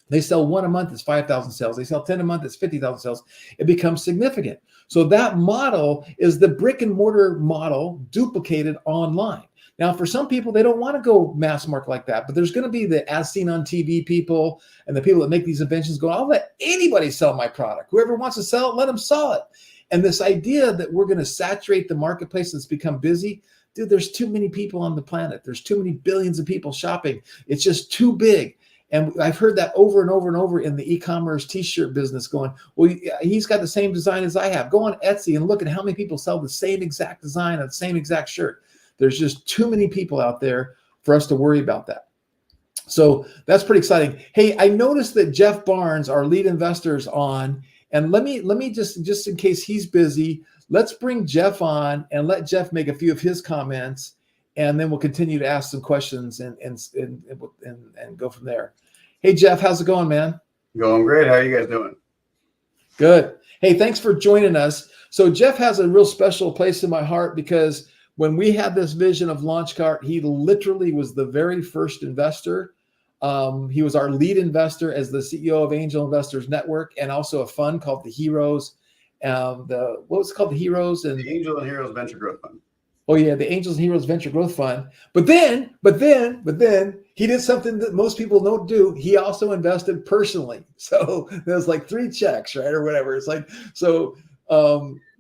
They sell 1 a month, it's 5,000 sales. They sell 10 a month, it's 50,000 sales. It becomes significant. So that model is the brick and mortar model duplicated online. Now, for some people, they don't want to go mass market like that, but there's going to be the as seen on TV people and the people that make these inventions go, I'll let anybody sell my product. Whoever wants to sell it, let them sell it. And this idea that we're going to saturate the marketplace that's become busy, dude, there's too many people on the planet. There's too many billions of people shopping. It's just too big. And I've heard that over and over and over in the e-commerce t-shirt business going, well, he's got the same design as I have. Go on Etsy and look at how many people sell the same exact design of the same exact shirt. There's just too many people out there for us to worry about that. So that's pretty exciting. Hey, I noticed that Jeff Barnes, our lead investor, is on. And let me just in case he's busy, let's bring Jeff on and let Jeff make a few of his comments, and then we'll continue to ask some questions and go from there. Hey, Jeff, how's it going, man? Going great. How are you guys doing? Good. Hey, thanks for joining us. So Jeff has a real special place in my heart because when we had this vision of LaunchCart, he literally was the very first investor. He was our lead investor as the CEO of Angel Investors Network, and also a fund called the Heroes. What was it called? The Heroes and the Angel and Heroes Venture Growth Fund. Oh yeah, the Angels and Heroes Venture Growth Fund. But then he did something that most people don't do. He also invested personally. So there's like 3 checks, right, or whatever. It's like so.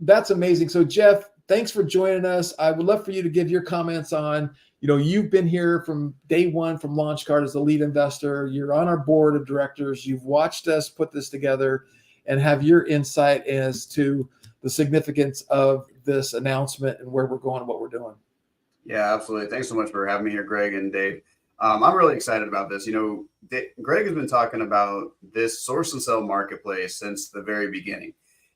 That's amazing. So Jeff, thanks for joining us. I would love for you to give your comments on, you've been here from day one from LaunchCart as the lead investor. You're on our board of directors. You've watched us put this together and have your insight as to the significance of this announcement and where we're going and what we're doing. Yeah, absolutely. Thanks so much for having me here, Greg and Dave. I'm really excited about this. Greg has been talking about this source and sell marketplace since the very beginning.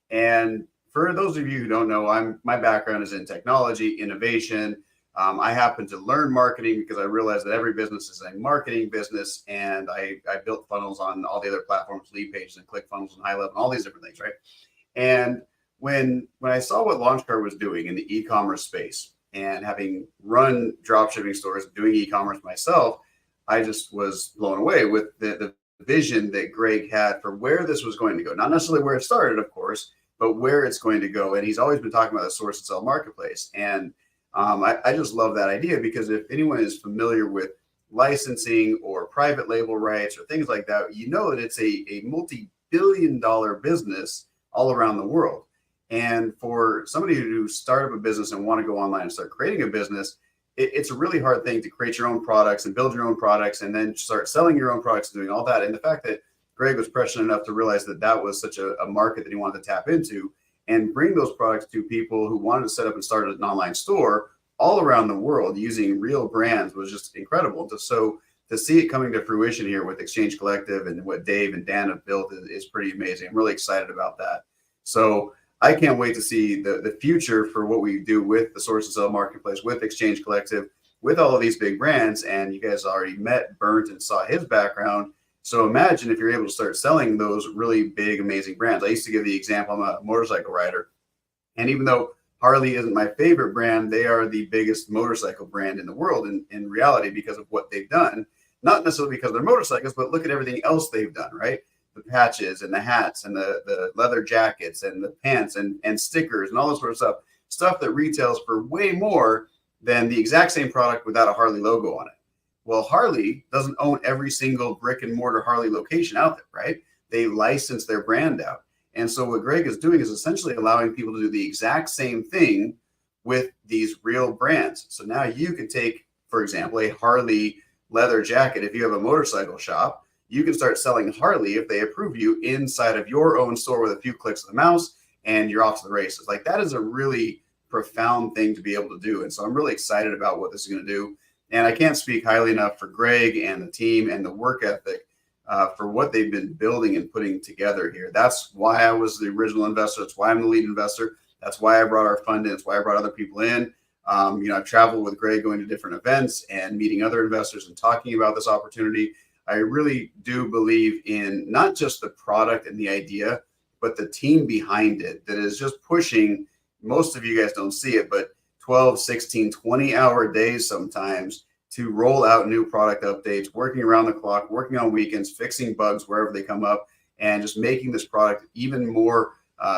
And for those of you who don't know, my background is in technology, innovation. I happen to learn marketing because I realized that every business is a marketing business. And I built funnels on all the other platforms, lead pages and ClickFunnels and HighLevel and all these different things, right? And when I saw what LaunchCart was doing in the e-commerce space and having run dropshipping stores, doing e-commerce myself, I just was blown away with the vision that Greg had for where this was going to go. Not necessarily where it started, of course, but where it's going to go. And he's always been talking about the source and sell marketplace. And I just love that idea because if anyone is familiar with licensing or private label rights or things like that, that it's a multi-billion-dollar business all around the world. And for somebody to start up a business and want to go online and start creating a business, it's a really hard thing to create your own products and build your own products and then start selling your own products and doing all that. And the fact that Greg was prescient enough to realize that was such a market that he wanted to tap into and bring those products to people who wanted to set up and start an online store all around the world using real brands was just incredible. So to see it coming to fruition here with Exchange Collective and what Dave and Dan have built is pretty amazing. I'm really excited about that. So I can't wait to see the future for what we do with the source and sell marketplace, with Exchange Collective, with all of these big brands. And you guys already met Bernt and saw his background. So imagine if you're able to start selling those really big, amazing brands. I used to give the example, I'm a motorcycle rider. And even though Harley isn't my favorite brand, they are the biggest motorcycle brand in the world in reality because of what they've done. Not necessarily because they're motorcycles, but look at everything else they've done, right? The patches and the hats and the leather jackets and the pants and stickers and all this sort of stuff that retails for way more than the exact same product without a Harley logo on it. Well, Harley doesn't own every single brick and mortar Harley location out there, right? They license their brand out. And so what Greg is doing is essentially allowing people to do the exact same thing with these real brands. So now you can take, for example, a Harley leather jacket. If you have a motorcycle shop, you can start selling Harley if they approve you inside of your own store with a few clicks of the mouse, and you're off to the races. Like, that is a really profound thing to be able to do. And so I'm really excited about what this is going to do. And I can't speak highly enough for Greg and the team and the work ethic for what they've been building and putting together here. That's why I was the original investor. That's why I'm the lead investor. That's why I brought our fund in. That's why I brought other people in. I've traveled with Greg, going to different events and meeting other investors and talking about this opportunity. I really do believe in not just the product and the idea, but the team behind it that is just pushing. Most of you guys don't see it, but 12, 16, 20-hour days sometimes to roll out new product updates, working around the clock, working on weekends, fixing bugs wherever they come up, and just making this product even more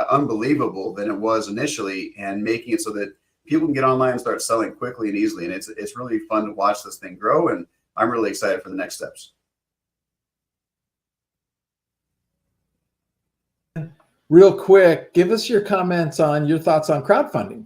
unbelievable than it was initially, and making it so that people can get online and start selling quickly and easily. And it's really fun to watch this thing grow, and I'm really excited for the next steps. Real quick, give us your comments on your thoughts on crowdfunding.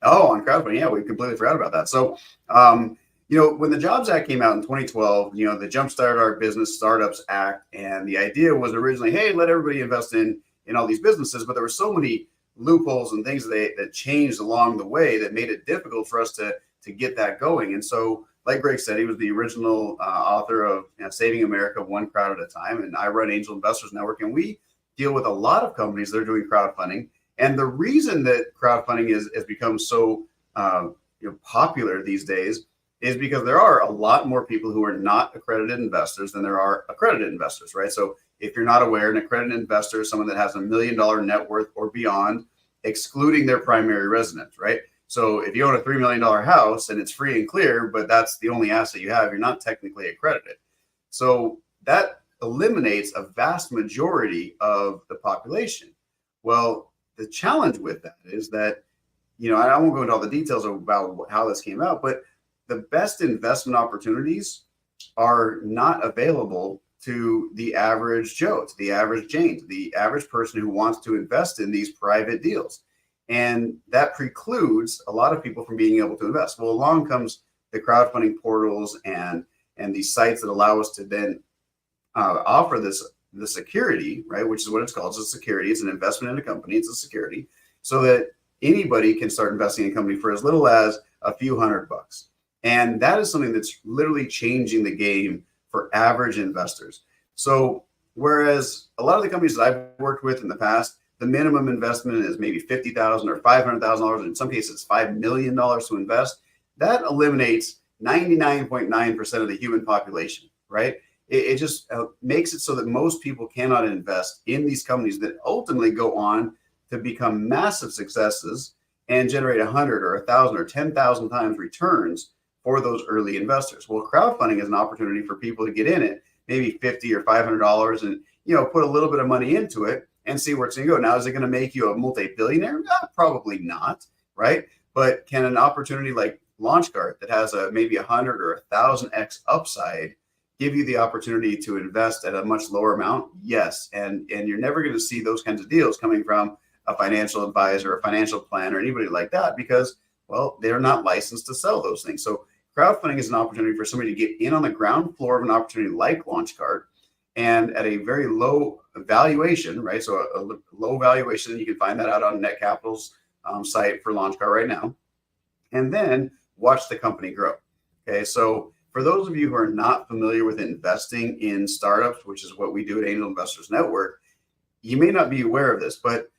Oh, on crowdfunding. Yeah, we completely forgot about that. So, when the Jobs Act came out in 2012, the Jumpstart Our Business Startups Act, and the idea was originally, hey, let everybody invest in all these businesses. But there were so many loopholes and things that changed along the way that made it difficult for us to get that going. And so, like Greg said, he was the original author of Saving America One Crowd at a Time. And I run Angel Investors Network, and we deal with a lot of companies that are doing crowdfunding. And the reason that crowdfunding has become so popular these days is because there are a lot more people who are not accredited investors than there are accredited investors, right? So if you're not aware, an accredited investor is someone that has $1 million net worth or beyond, excluding their primary residence, right? So if you own a $3 million house and it's free and clear, but that's the only asset you have, you're not technically accredited. So that eliminates a vast majority of the population. Well, the challenge with that is that, I won't go into all the details about how this came out, but the best investment opportunities are not available to the average Joe, to the average Jane, to the average person who wants to invest in these private deals. And that precludes a lot of people from being able to invest. Well, along comes the crowdfunding portals and these sites that allow us to then offer the security, right? Which is what it's called. It's a security. It's an investment in a company. It's a security, so that anybody can start investing in a company for as little as a few $100. And that is something that's literally changing the game for average investors. So whereas a lot of the companies that I've worked with in the past, the minimum investment is maybe $50,000 or $500,000. In some cases, it's $5 million to invest. That eliminates 99.9% of the human population, right? It just makes it so that most people cannot invest in these companies that ultimately go on to become massive successes and generate 100 or 1,000 or 10,000 times returns for those early investors. Well, crowdfunding is an opportunity for people to get in it, maybe $50 or $500, and put a little bit of money into it and see where it's going to go. Now, is it going to make you a multi-billionaire? Probably not, right? But can an opportunity like LaunchGuard that has maybe 100 or 1,000x upside give you the opportunity to invest at a much lower amount? Yes. And you're never going to see those kinds of deals coming from a financial advisor, a financial planner, anybody like that, because, well, they're not licensed to sell those things. So crowdfunding is an opportunity for somebody to get in on the ground floor of an opportunity like LaunchGuard, and at a very low valuation, right? So a low valuation, you can find that out on NetCapital's site for LaunchGuard right now, and then watch the company grow. Okay, so for those of you who are not familiar with investing in startups, which is what we do at Angel Investors Network, you may not be aware of this, but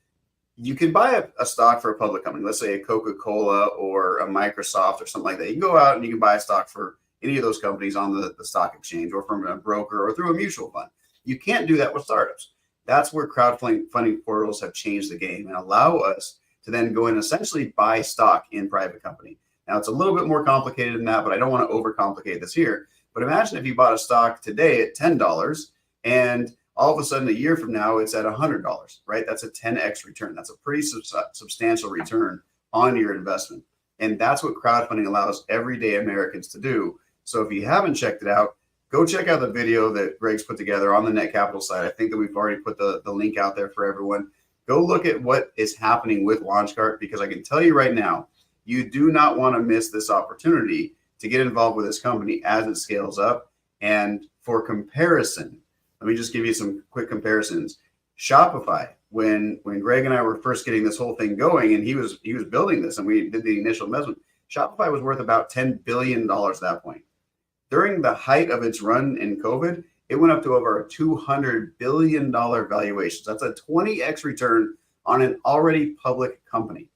you can buy a stock for a public company, let's say a Coca-Cola or a Microsoft or something like that. You can go out and you can buy a stock for any of those companies on the stock exchange or from a broker or through a mutual fund. You can't do that with startups. That's where crowdfunding portals have changed the game and allow us to then go and essentially buy stock in private company. Now, it's a little bit more complicated than that, but I don't want to overcomplicate this here. But imagine if you bought a stock today at $10 and all of a sudden a year from now, it's at $100, right? That's a 10x return. That's a pretty substantial return on your investment. And that's what crowdfunding allows everyday Americans to do. So if you haven't checked it out, go check out the video that Greg's put together on the Net Capital side. I think that we've already put the link out there for everyone. Go look at what is happening with LaunchCart, because I can tell you right now, you do not want to miss this opportunity to get involved with this company as it scales up. And for comparison, let me just give you some quick comparisons. Shopify, when Greg and I were first getting this whole thing going, and he was building this and we did the initial investment, Shopify was worth about $10 billion at that point. During the height of its run in COVID, it went up to over a $200 billion valuation. So that's a 20x return on an already public company.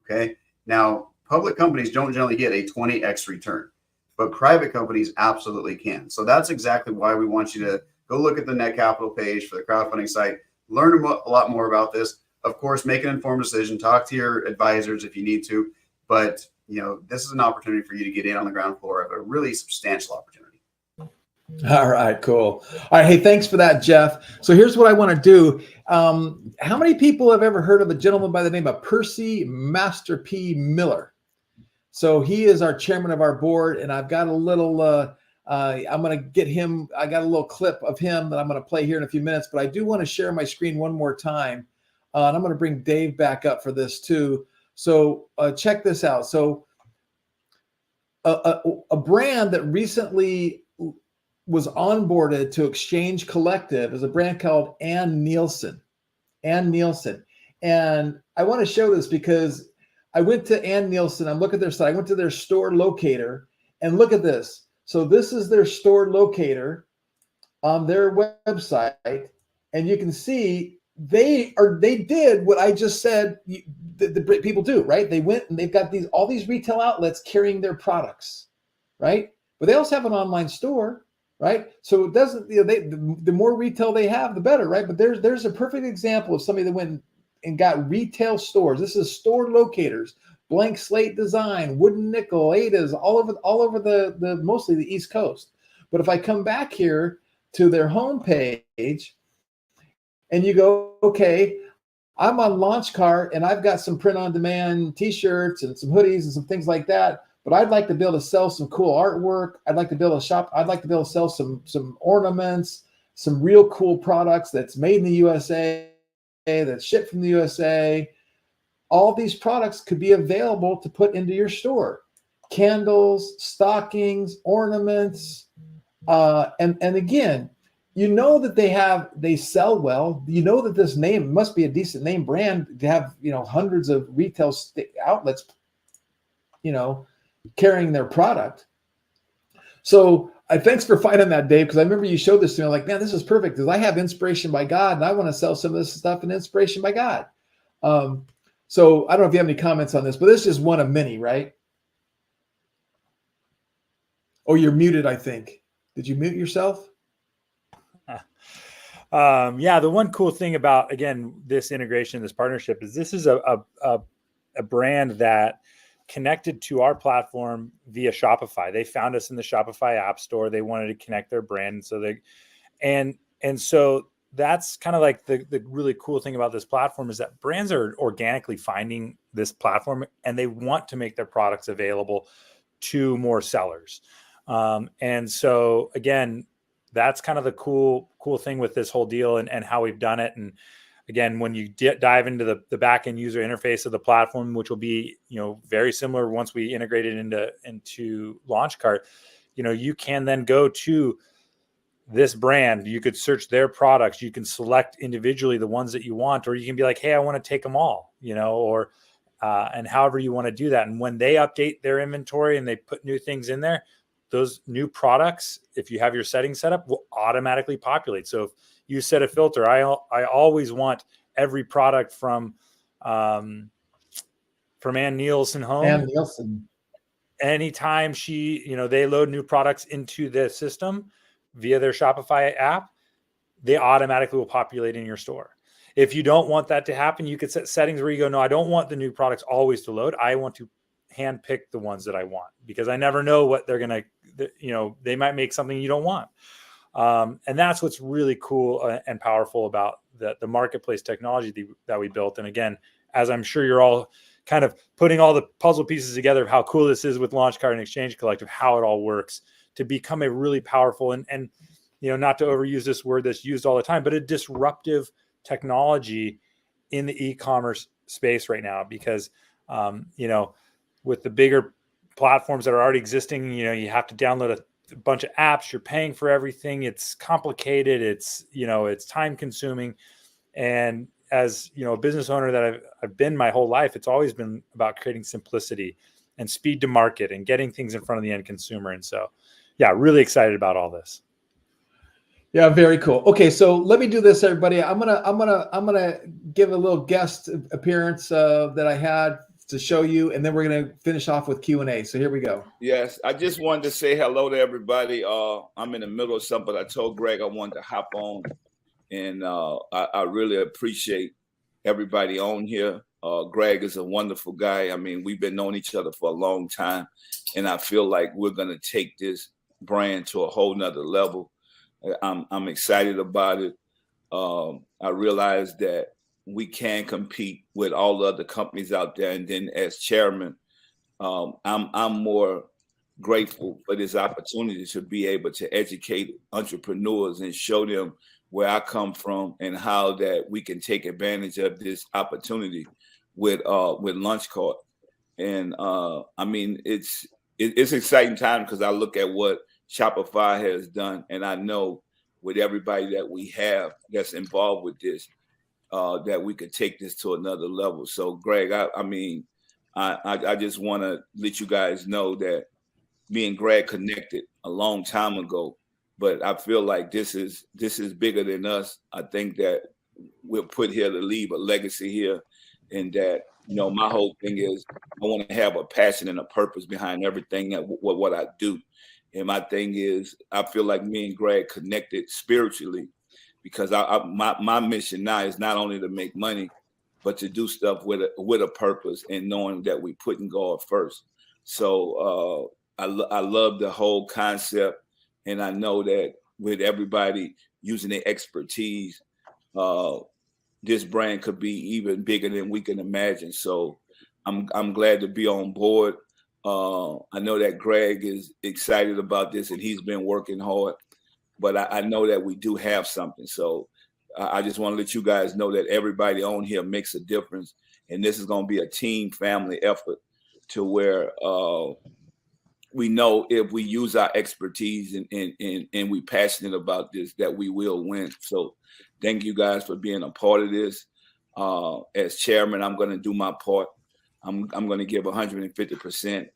Okay. Now, public companies don't generally get a 20x return, but private companies absolutely can. So that's exactly why we want you to go look at the Net Capital page for the crowdfunding site, learn a lot more about this. Of course, make an informed decision, talk to your advisors if you need to, but this is an opportunity for you to get in on the ground floor of a really substantial opportunity. All right, cool. All right. Hey, thanks for that, Jeff. So here's what I want to do. How many people have ever heard of a gentleman by the name of Percy Master P. Miller? So he is our chairman of our board, and I've got a little, I'm going to get him. I got a little clip of him that I'm going to play here in a few minutes, but I do want to share my screen one more time. And I'm going to bring Dave back up for this too. So check this out. So a brand that recently was onboarded to Exchange Collective is a brand called Ann Nielsen. Ann Nielsen. And I want to show this because I went to Ann Nielsen. I'm looking at their site. I went to their store locator and look at this. So this is their store locator on their website. And you can see they did what I just said the people do, right? They went and they've got all these retail outlets carrying their products, right? But they also have an online store, right? So it doesn't, the more retail they have, the better, right? But there's a perfect example of somebody that went and got retail stores. This is store locators, blank slate design, wooden nickel, Adas, all over the mostly the East Coast. But if I come back here to their homepage and you go, okay, I'm on LaunchCart and I've got some print-on-demand T-shirts and some hoodies and some things like that. But I'd like to be able to sell some cool artwork. I'd like to be able to shop. I'd like to be able to sell some ornaments, some real cool products that's made in the USA, that's shipped from the USA. All these products could be available to put into your store. Candles, stockings, ornaments. And again, that they sell well. That this name must be a decent name brand to have, hundreds of retail outlets, carrying their product. So thanks for finding that, Dave, because I remember you showed this to me. I'm like, man, this is perfect because I have inspiration by God and I want to sell some of this stuff in inspiration by God. So I don't know if you have any comments on this, but this is one of many, right? Oh, you're muted, I think. Did you mute yourself? Yeah, the one cool thing about, again, this integration, this partnership is this is a brand that connected to our platform via Shopify. They found us in the Shopify app store. They wanted to connect their brand. And so that's kind of like the really cool thing about this platform is that brands are organically finding this platform and they want to make their products available to more sellers. And so again, that's kind of the cool thing with this whole deal and how we've done it. And again, when you dive into the back-end user interface of the platform, which will be, very similar once we integrate it into LaunchCart, you can then go to this brand. You could search their products. You can select individually the ones that you want, or you can be like, hey, I want to take them all, and however you want to do that. And when they update their inventory and they put new things in there, those new products, if you have your settings set up, will automatically populate. So if you set a filter, I always want every product from Ann Nielsen home. Ann Nielsen. Anytime they load new products into the system via their Shopify app, they automatically will populate in your store. If you don't want that to happen, you could set settings where you go, no, I don't want the new products always to load. I want to hand pick the ones that I want because I never know what they're going to, they might make something you don't want. And that's what's really cool and powerful about the marketplace technology that we built. And again, as I'm sure you're all kind of putting all the puzzle pieces together of how cool this is with LaunchCart and Exchange Collective, how it all works to become a really powerful and not to overuse this word that's used all the time, but a disruptive technology in the e-commerce space right now. Because with the bigger platforms that are already existing, you have to download a bunch of apps, you're paying for everything, it's complicated, it's time consuming. And as a business owner that I've been my whole life, it's always been about creating simplicity and speed to market and getting things in front of the end consumer. And so, yeah, really excited about all this. Yeah, very cool. Okay, so let me do this, everybody. I'm gonna give a little guest appearance that I had to show you, and then we're gonna finish off with Q&A. So here we go. Yes, I just wanted to say hello to everybody. I'm in the middle of something, but I told Greg I wanted to hop on, and I really appreciate everybody on here. Greg is a wonderful guy. I mean, we've been knowing each other for a long time, and I feel like we're going to take this brand to a whole nother level. I'm excited about it. I realize that we can compete with all the other companies out there. And then as chairman, I'm more grateful for this opportunity to be able to educate entrepreneurs and show them where I come from and how that we can take advantage of this opportunity with Lunch Cart. And I mean, it's an exciting time because I look at what Shopify has done, and I know with everybody that we have that's involved with this, that we could take this to another level. So, Greg, I just want to let you guys know that me and Greg connected a long time ago, but I feel like this is bigger than us. I think that we're put here to leave a legacy here, and that my whole thing is I want to have a passion and a purpose behind everything that what I do. And my thing is, I feel like me and Greg connected spiritually, because my mission now is not only to make money, but to do stuff with a purpose and knowing that we putting God first. So I love the whole concept, and I know that with everybody using their expertise, this brand could be even bigger than we can imagine. So I'm glad to be on board. I know that Greg is excited about this, and he's been working hard, but I know that we do have something. So I just want to let you guys know that everybody on here makes a difference, and this is going to be a team family effort to where we know if we use our expertise and we passionate about this, that we will win. So thank you guys for being a part of this. As chairman, I'm going to do my part. I'm going to give 150%.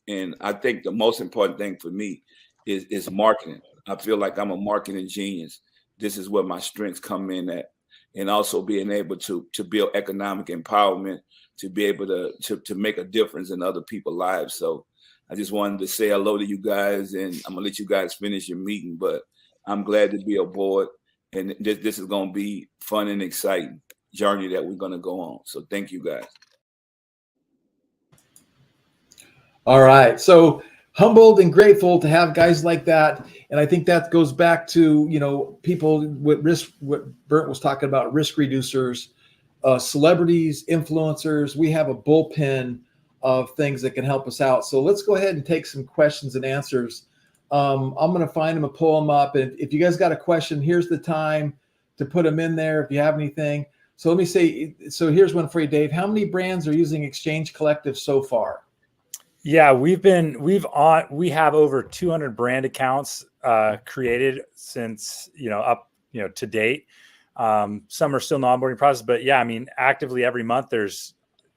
And I think the most important thing for me is marketing. I feel like I'm a marketing genius. This is where my strengths come in at. And also being able to build economic empowerment, to be able to make a difference in other people's lives. So I just wanted to say hello to you guys, and I'm going to let you guys finish your meeting. But I'm glad to be aboard. And this is going to be fun and exciting journey that we're going to go on. So thank you guys. All right. So humbled and grateful to have guys like that. And I think that goes back to, people with risk, what Bernt was talking about, risk reducers, celebrities, influencers. We have a bullpen of things that can help us out. So let's go ahead and take some questions and answers. I'm going to find them and pull them up. And if you guys got a question, here's the time to put them in there if you have anything. So let me say, so here's one for you, Dave. How many brands are using Exchange Collective so far? Yeah, we have over 200 brand accounts created since, to date. Some are still in the onboarding process, but yeah, I mean, actively every month, there's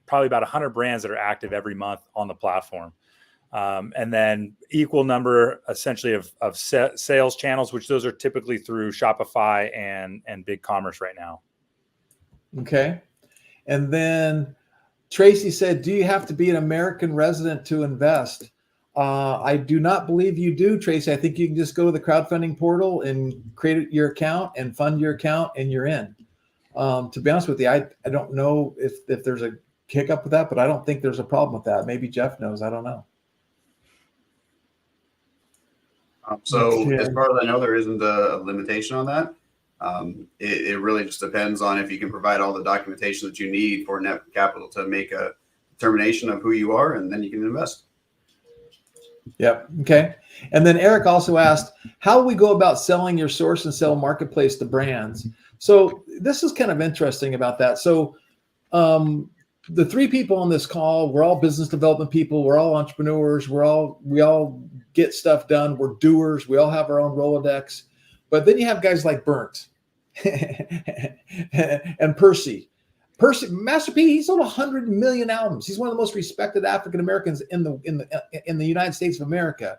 probably about 100 brands that are active every month on the platform. And then equal number essentially of sales channels, which those are typically through Shopify and BigCommerce right now. Okay. And then Tracy said, do you have to be an American resident to invest? I do not believe you do, Tracy. I think you can just go to the crowdfunding portal and create your account and fund your account, and you're in. To be honest with you, I don't know if there's a hiccup with that, but I don't think there's a problem with that. Maybe Jeff knows. I don't know. So as far as I know, there isn't a limitation on that. It really just depends on if you can provide all the documentation that you need for Net Capital to make a determination of who you are, and then you can invest. Yep. Okay. And then Eric also asked, how will we go about selling your source and sell marketplace to brands? So this is kind of interesting about that. So the three people on this call, we're all business development people. We're all entrepreneurs. We all get stuff done. We're doers. We all have our own Rolodex. But then you have guys like Bernt and Percy. Master P, he sold 100 million albums. He's one of the most respected African Americans in the United States of America.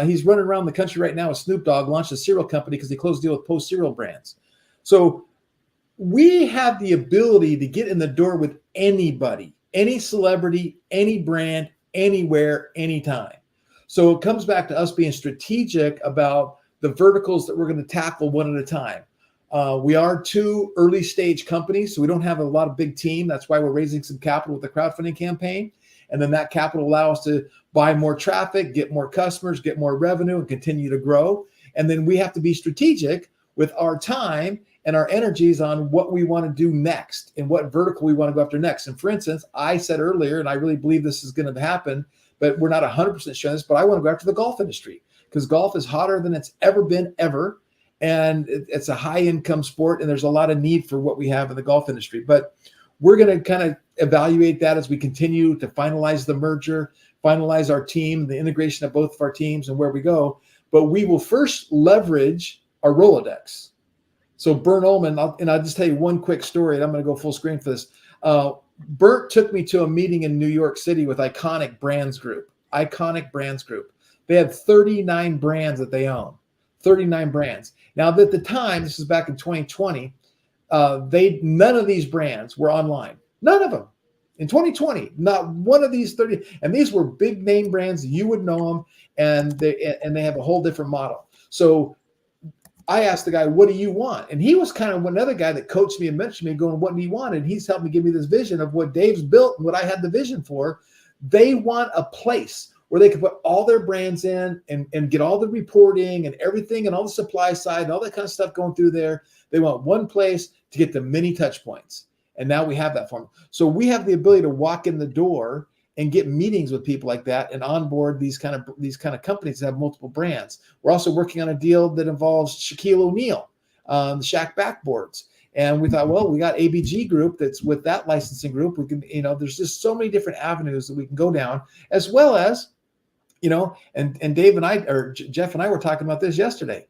He's running around the country right now with Snoop Dogg, launched a cereal company because he closed a deal with Post Cereal Brands. So we have the ability to get in the door with anybody, any celebrity, any brand, anywhere, anytime. So it comes back to us being strategic about the verticals that we're going to tackle one at a time. We are two early stage companies, so we don't have a lot of big team. That's why we're raising some capital with the crowdfunding campaign. And then that capital allows us to buy more traffic, get more customers, get more revenue, and continue to grow. And then we have to be strategic with our time and our energies on what we want to do next and what vertical we want to go after next. And for instance, I said earlier, and I really believe this is going to happen, but we're not 100% sure this, but I want to go after the golf industry because golf is hotter than it's ever been, ever. And it's a high income sport, and there's a lot of need for what we have in the golf industry. But we're going to kind of evaluate that as we continue to finalize the merger, finalize our team, the integration of both of our teams and where we go. But we will first leverage our Rolodex. So Bernt Ullmann, I'll just tell you one quick story, and I'm going to go full screen for this. Bernt took me to a meeting in New York City with Iconic Brands Group. They had 39 brands that they own. 39 brands. Now, at the time, this is back in 2020, none of these brands were online. None of them. In 2020, not one of these 30, and these were big name brands. You would know them, and they have a whole different model. So I asked the guy, what do you want? And he was kind of another guy that coached me and mentored me going, what do you want? And he's helped me give me this vision of what Dave's built and what I had the vision for. They want a place where they can put all their brands in and get all the reporting and everything and all the supply side and all that kind of stuff going through there. They want one place to get the many touch points. And now we have that for them. So we have the ability to walk in the door and get meetings with people like that and onboard these kind of companies that have multiple brands. We're also working on a deal that involves Shaquille O'Neal, the Shaq backboards. And we thought, well, we got ABG Group that's with that licensing group. We can, there's just so many different avenues that we can go down, as well as, and Dave and I, or Jeff and I were talking about this yesterday.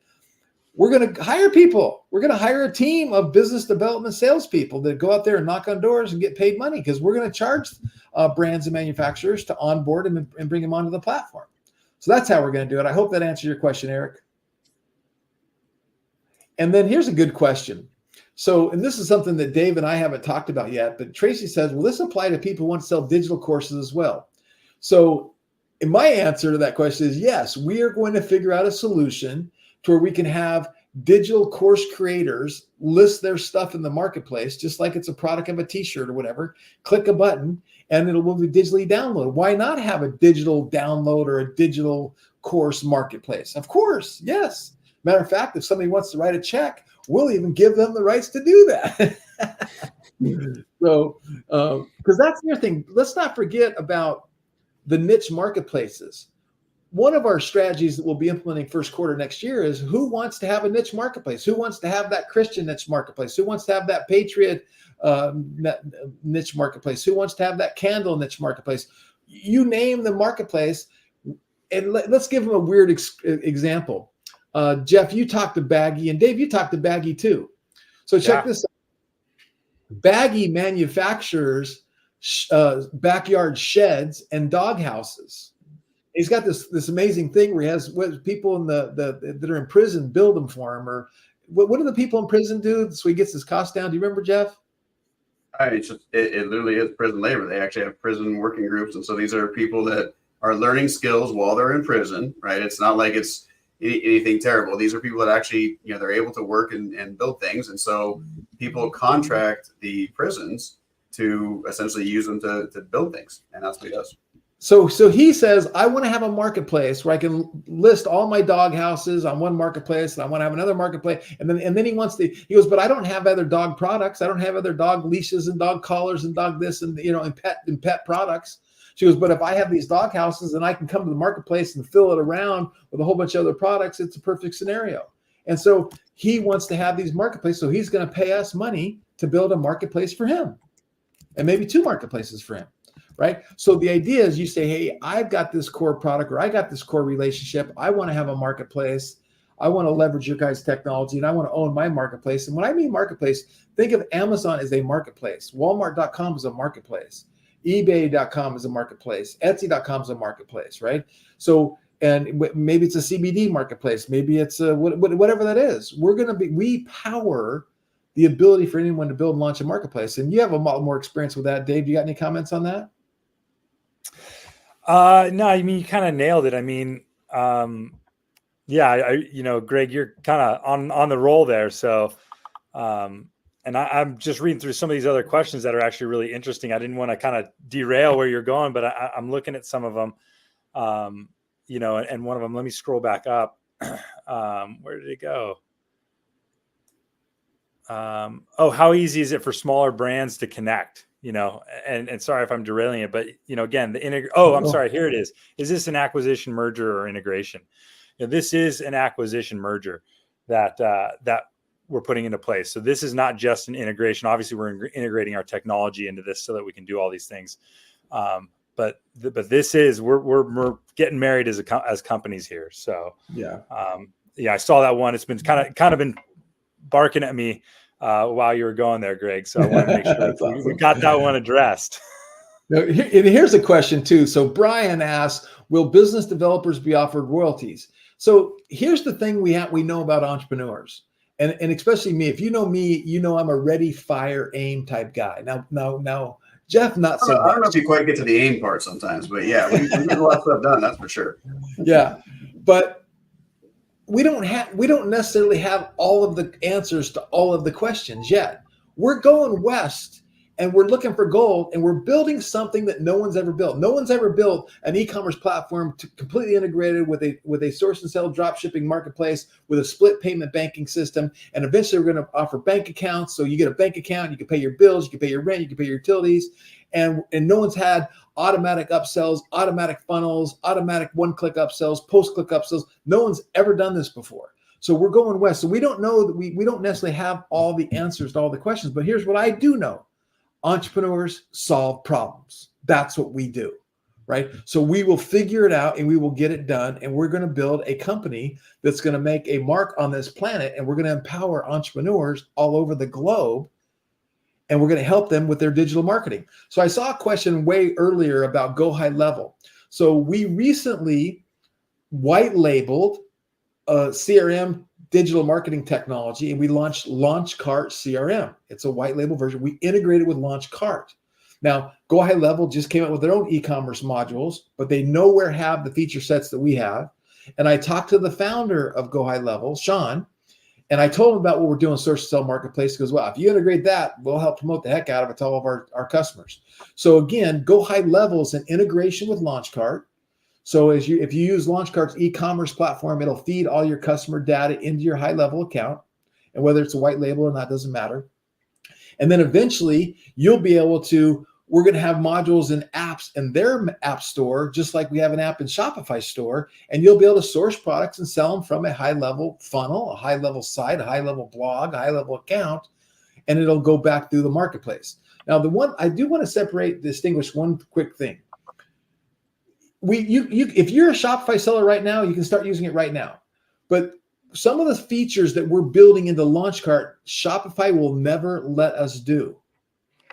We're going to hire people. We're going to hire a team of business development salespeople that go out there and knock on doors and get paid money because we're going to charge brands and manufacturers to onboard them and bring them onto the platform. So that's how we're going to do it. I hope that answers your question, Eric. And then here's a good question. So, and this is something that Dave and I haven't talked about yet, but Tracy says, will this apply to people who want to sell digital courses as well? So and my answer to that question is yes, we are going to figure out a solution to where we can have digital course creators list their stuff in the marketplace, just like it's a product of a t-shirt or whatever, click a button and it will be digitally downloaded. Why not have a digital download or a digital course marketplace? Of course, yes. Matter of fact, if somebody wants to write a check, we'll even give them the rights to do that. So, because that's the other thing. Let's not forget about the niche marketplaces. One of our strategies that we'll be implementing first quarter next year is who wants to have a niche marketplace? Who wants to have that Christian niche marketplace? Who wants to have that Patriot niche marketplace? Who wants to have that candle niche marketplace? You name the marketplace. And let's give them a weird example. Jeff, you talked to Baggy, and Dave, you talked to Baggy too. So check this out. Baggy manufactures backyard sheds and dog houses. He's got this amazing thing where he has people in that are in prison build them for him. Or what do the people in prison do so he gets his cost down? Do you remember, Jeff? It literally is prison labor. They actually have prison working groups, and so these are people that are learning skills while they're in prison. Right? It's not like it's anything terrible. These are people that actually, they're able to work and build things, and so people contract the prisons to essentially use them to build things, and that's what he does. So he says, I want to have a marketplace where I can list all my dog houses on one marketplace, and I want to have another marketplace. And then he goes, but I don't have other dog products. I don't have other dog leashes and dog collars and dog this and and pet products. She goes, but if I have these dog houses and I can come to the marketplace and fill it around with a whole bunch of other products, it's a perfect scenario. And so he wants to have these marketplaces. So he's going to pay us money to build a marketplace for him, and maybe 2 marketplaces for him. Right. So the idea is you say, hey, I've got this core product, or I got this core relationship. I want to have a marketplace. I want to leverage your guys' technology, and I want to own my marketplace. And when I mean marketplace, think of Amazon as a marketplace. Walmart.com is a marketplace. eBay.com is a marketplace. Etsy.com is a marketplace, right? So, and maybe it's a CBD marketplace. Maybe it's whatever that is. We power the ability for anyone to build and launch a marketplace. And you have a lot more experience with that. Dave, you got any comments on that? No, I mean, you kind of nailed it. I mean, yeah, Greg, you're kind of on the roll there. So, and I'm just reading through some of these other questions that are actually really interesting. I didn't want to kind of derail where you're going, but I'm looking at some of them, and one of them, let me scroll back up. Where did it go? How easy is it for smaller brands to connect? And sorry if I'm derailing it, but again, I'm sorry, here it is. Is this an acquisition, merger, or integration? This is an acquisition merger that we're putting into place. So this is not just an integration. Obviously, we're integrating our technology into this so that we can do all these things. But this is we're getting married as companies here. So yeah, I saw that one. It's been kind of been barking at me while you were going there, Greg. So I want to make sure we got that one addressed. Now, here's a question too. So Brian asks, will business developers be offered royalties? So here's the thing we know about entrepreneurs, and especially me. If you know me, I'm a ready, fire, aim type guy. Now, Jeff, not so much. I don't know if you quite get to the aim part sometimes, but yeah, we get a lot of stuff done. That's for sure. Yeah, but we don't necessarily have all of the answers to all of the questions yet. We're going west and we're looking for gold, and we're building something that no one's ever built. No one's ever built an e-commerce platform completely integrated with a source and sell drop shipping marketplace with a split payment banking system. And eventually we're going to offer bank accounts. So you get a bank account, you can pay your bills, you can pay your rent, you can pay your utilities. And no one's had automatic upsells, automatic funnels, automatic one-click upsells, post-click upsells. No one's ever done this before. So we're going west. So we don't know that we don't necessarily have all the answers to all the questions. But here's what I do know. Entrepreneurs solve problems. That's what we do, right? So we will figure it out and we will get it done. And we're going to build a company that's going to make a mark on this planet. And we're going to empower entrepreneurs all over the globe. And we're going to help them with their digital marketing. So I saw a question way earlier about Go High Level. So we recently white labeled a CRM digital marketing technology, and we launched LaunchCart CRM. It's a white label version. We integrated with LaunchCart. Now, Go High Level just came out with their own e-commerce modules, but they nowhere have the feature sets that we have. And I talked to the founder of Go High Level, Sean, and I told him about what we're doing, Source to Sell Marketplace. He goes, well, if you integrate that, we'll help promote the heck out of it to all of our customers. So again, Go High Level is an integration with LaunchCart. So if you use LaunchCart's e-commerce platform, it'll feed all your customer data into your high level account. And whether it's a white label or not, doesn't matter. And then eventually we're going to have modules and apps in their app store, just like we have an app in Shopify store. And you'll be able to source products and sell them from a high level funnel, a high level site, a high level blog, a high level account, and it'll go back through the marketplace. Now, I do want to distinguish one quick thing. If you're a Shopify seller right now, you can start using it right now. But some of the features that we're building into LaunchCart, Shopify will never let us do.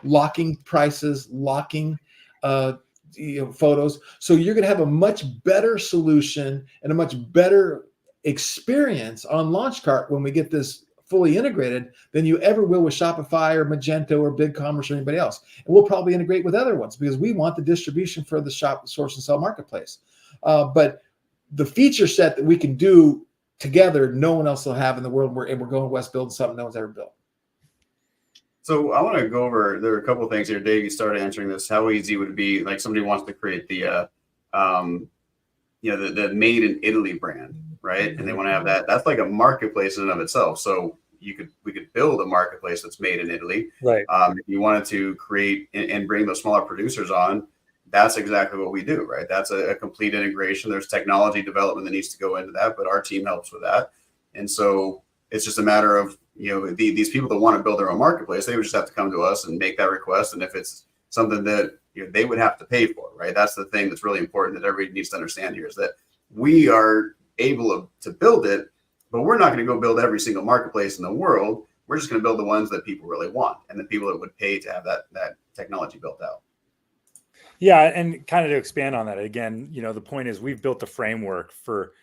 Locking prices, locking photos. So you're going to have a much better solution and a much better experience on LaunchCart when we get this fully integrated than you ever will with Shopify or Magento or BigCommerce or anybody else. And we'll probably integrate with other ones because we want the distribution for the source and sell marketplace. But the feature set that we can do together, no one else will have in the world. And we're going west building something no one's ever built. So I want to go over, there are a couple of things here. Dave, you started answering this. How easy would it be, like somebody wants to create the made in Italy brand, right? And they want to have that. That's like a marketplace in and of itself. So we could build a marketplace that's made in Italy. Right. If you wanted to create and bring those smaller producers on, that's exactly what we do, right? That's a complete integration. There's technology development that needs to go into that, but our team helps with that. And so it's just a matter of, these people that want to build their own marketplace, they would just have to come to us and make that request. And if it's something that they would have to pay for, right? That's the thing that's really important that everybody needs to understand here, is that we are able to build it, but we're not going to go build every single marketplace in the world. We're just going to build the ones that people really want and the people that would pay to have that technology built out. Yeah, and kind of to expand on that again, the point is we've built the framework for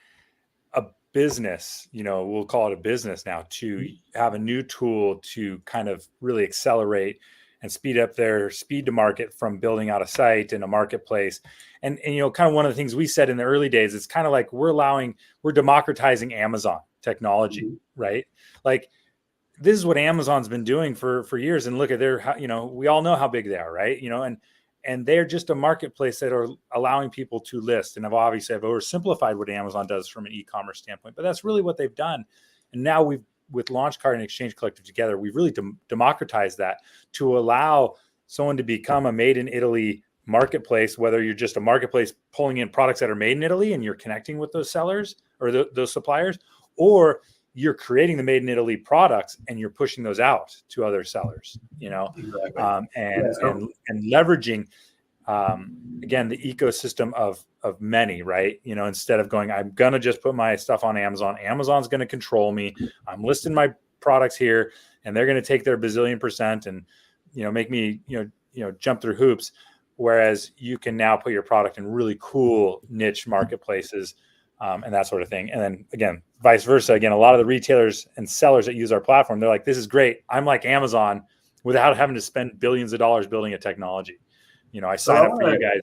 a business, we'll call it a business now, to have a new tool to kind of really accelerate and speed up their speed to market from building out a site and a marketplace. And kind of one of the things we said in the early days, it's kind of like we're democratizing Amazon technology, right? Like, this is what Amazon's been doing for years. And look at we all know how big they are, right? And they're just a marketplace that are allowing people to list. And I've oversimplified what Amazon does from an e-commerce standpoint, but that's really what they've done. And now with LaunchCard and Exchange Collective together, we've really democratized that to allow someone to become a made in Italy marketplace, whether you're just a marketplace pulling in products that are made in Italy and you're connecting with those sellers or those suppliers, or you're creating the made in Italy products and you're pushing those out to other sellers, Exactly. and leveraging, again, the ecosystem of many, right? Instead of going, I'm going to just put my stuff on Amazon. Amazon's going to control me. I'm listing my products here and they're going to take their bazillion % and, make me, jump through hoops. Whereas you can now put your product in really cool niche marketplaces, and that sort of thing. And then again, vice versa. Again, a lot of the retailers and sellers that use our platform, they're like, this is great. I'm like Amazon without having to spend billions of dollars building a technology. I sign up for you guys.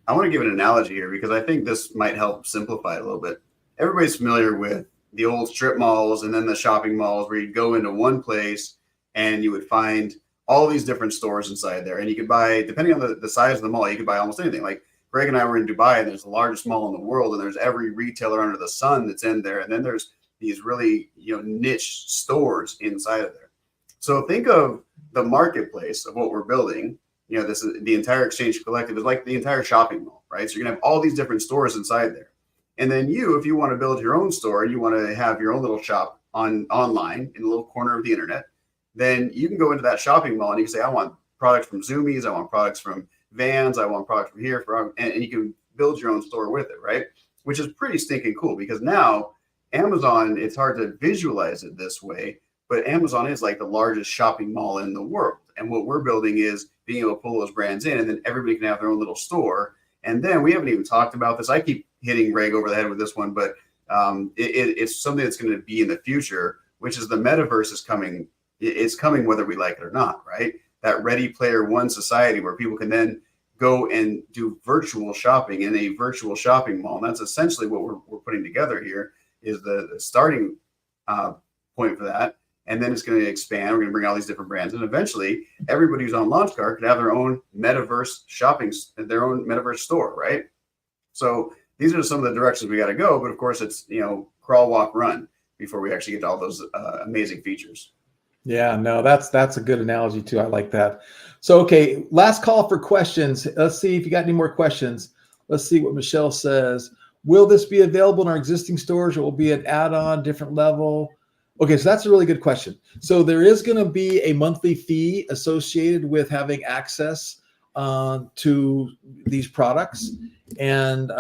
I want to give an analogy here because I think this might help simplify it a little bit. Everybody's familiar with the old strip malls and then the shopping malls where you'd go into one place and you would find all these different stores inside there. And you could buy, depending on the size of the mall, you could buy almost anything. Like Greg and I were in Dubai, and there's the largest mall in the world, and there's every retailer under the sun that's in there. And then there's these really, niche stores inside of there. So think of the marketplace of what we're building. This is the entire Exchange Collective is like the entire shopping mall, right? So you're gonna have all these different stores inside there. And then if you want to build your own store, you want to have your own little shop online in a little corner of the internet, then you can go into that shopping mall and you can say, I want products from Zoomies, I want products from Vans, I want products from here, and you can build your own store with it, right? Which is pretty stinking cool because now Amazon, it's hard to visualize it this way, but Amazon is like the largest shopping mall in the world. And what we're building is being able to pull those brands in, and then everybody can have their own little store. And then we haven't even talked about this. I keep hitting Greg over the head with this one, but it's something that's going to be in the future, which is the metaverse is coming. It's coming whether we like it or not, right? That Ready Player One society where people can then go and do virtual shopping in a virtual shopping mall. And that's essentially what we're putting together here is the starting point for that. And then it's going to expand. We're going to bring all these different brands. And eventually, everybody who's on LaunchCard could have their own metaverse their own metaverse store, right? So these are some of the directions we got to go. But of course, it's, crawl, walk, run before we actually get to all those amazing features. Yeah, no, that's a good analogy too. I like that. So, okay, last call for questions. Let's see if you got any more questions. Let's see what Michelle says. Will this be available in our existing stores or will it be an add-on, different level? Okay, so that's a really good question. So there is going to be a monthly fee associated with having access to these products. And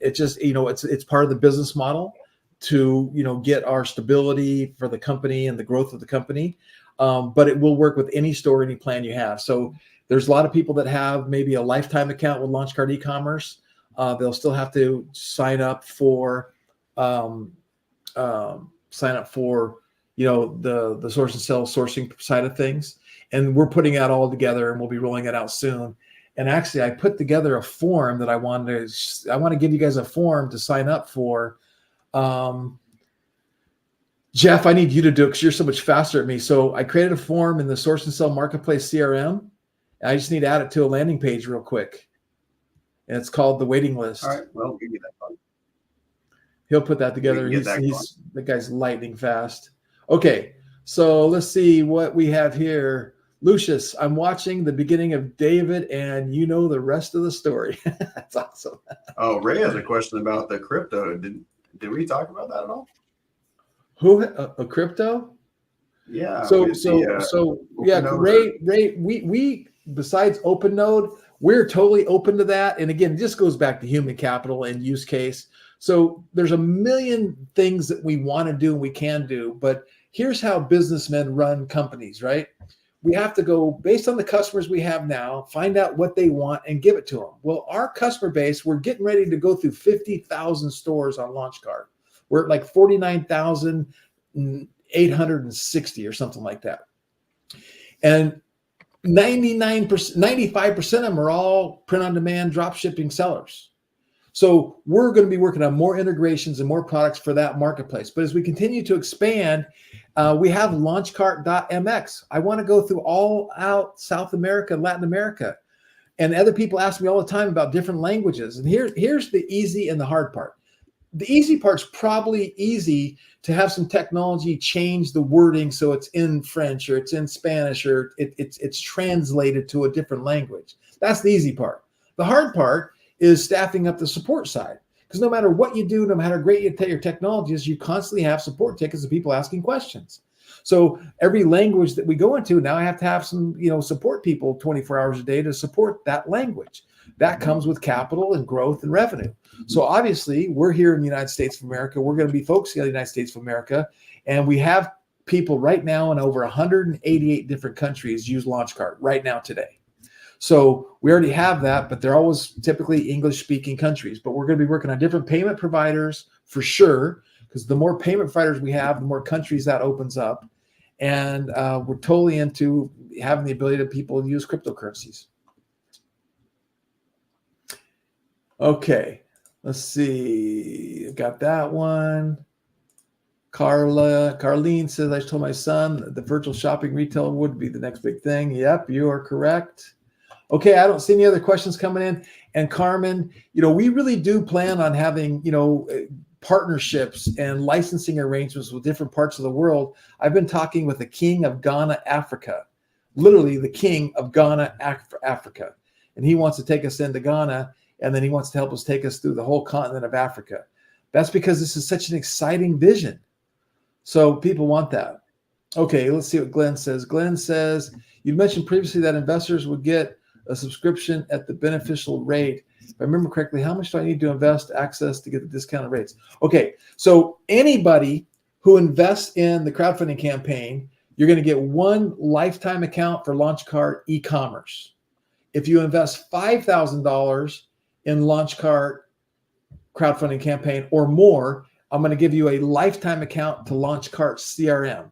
it just, it's part of the business model to, get our stability for the company and the growth of the company. But it will work with any store, any plan you have. So there's a lot of people that have maybe a lifetime account with LaunchCard eCommerce. They'll still have to sign up for, the source and sell sourcing side of things. And we're putting that all together and we'll be rolling it out soon. And actually I put together a form that I want to give you guys a form to sign up for. Jeff, I need you to do it because you're so much faster at me. So I created a form in the Source and Sell Marketplace CRM. And I just need to add it to a landing page real quick. And it's called the waiting list. All right. Well, give me that one. He'll put that together. The guy's lightning fast. Okay. So let's see what we have here. Lucius, I'm watching the beginning of David, and you know the rest of the story. That's awesome. Oh, Ray has a question about the crypto. Did we talk about that at all? Who a crypto? Yeah. So yeah, Node. Ray, we besides OpenNode, we're totally open to that. And again, it just goes back to human capital and use case. So there's a million things that we want to do and we can do, but here's how businessmen run companies, right? We have to go based on the customers we have now, find out what they want and give it to them. Well, our customer base, we're getting ready to go through 50,000 stores on LaunchCart. We're at like 49,860 or something like that. And 99%, 95% of them are all print on demand drop shipping sellers. So we're going to be working on more integrations and more products for that marketplace. But as we continue to expand, we have launchcart.mx. I want to go through all out South America, Latin America. And other people ask me all the time about different languages. And here's the easy and the hard part. The easy part's probably easy to have some technology change the wording so it's in French or it's in Spanish or it's translated to a different language. That's the easy part. The hard part is staffing up the support side. Because no matter what you do, no matter how great your technology is, you constantly have support tickets of people asking questions. So every language that we go into, now I have to have some, support people 24 hours a day to support that language. That comes with capital and growth and revenue. So obviously, we're here in the United States of America. We're going to be focusing on the United States of America. And we have people right now in over 188 different countries use LaunchCart right now today. So we already have that, but they're always typically English-speaking countries. But we're going to be working on different payment providers for sure, because the more payment providers we have, the more countries that opens up. And we're totally into having the ability to people use cryptocurrencies. Okay, let's see. Got that one. Carlene says, I told my son the virtual shopping retail would be the next big thing. Yep, you are correct. Okay, I don't see any other questions coming in. And Carmen, we really do plan on having, partnerships and licensing arrangements with different parts of the world. I've been talking with the king of Ghana, Africa, literally the king of Ghana, Africa. And he wants to take us into Ghana, and then he wants to help us take us through the whole continent of Africa. That's because this is such an exciting vision. So people want that. Okay, let's see what Glenn says. Glenn says, you mentioned previously that investors would get a subscription at the beneficial rate. If I remember correctly, how much do I need to invest access to get the discounted rates? Okay, so anybody who invests in the crowdfunding campaign, you're going to get one lifetime account for LaunchCart eCommerce. If you invest $5,000 in LaunchCart crowdfunding campaign or more, I'm going to give you a lifetime account to LaunchCart CRM.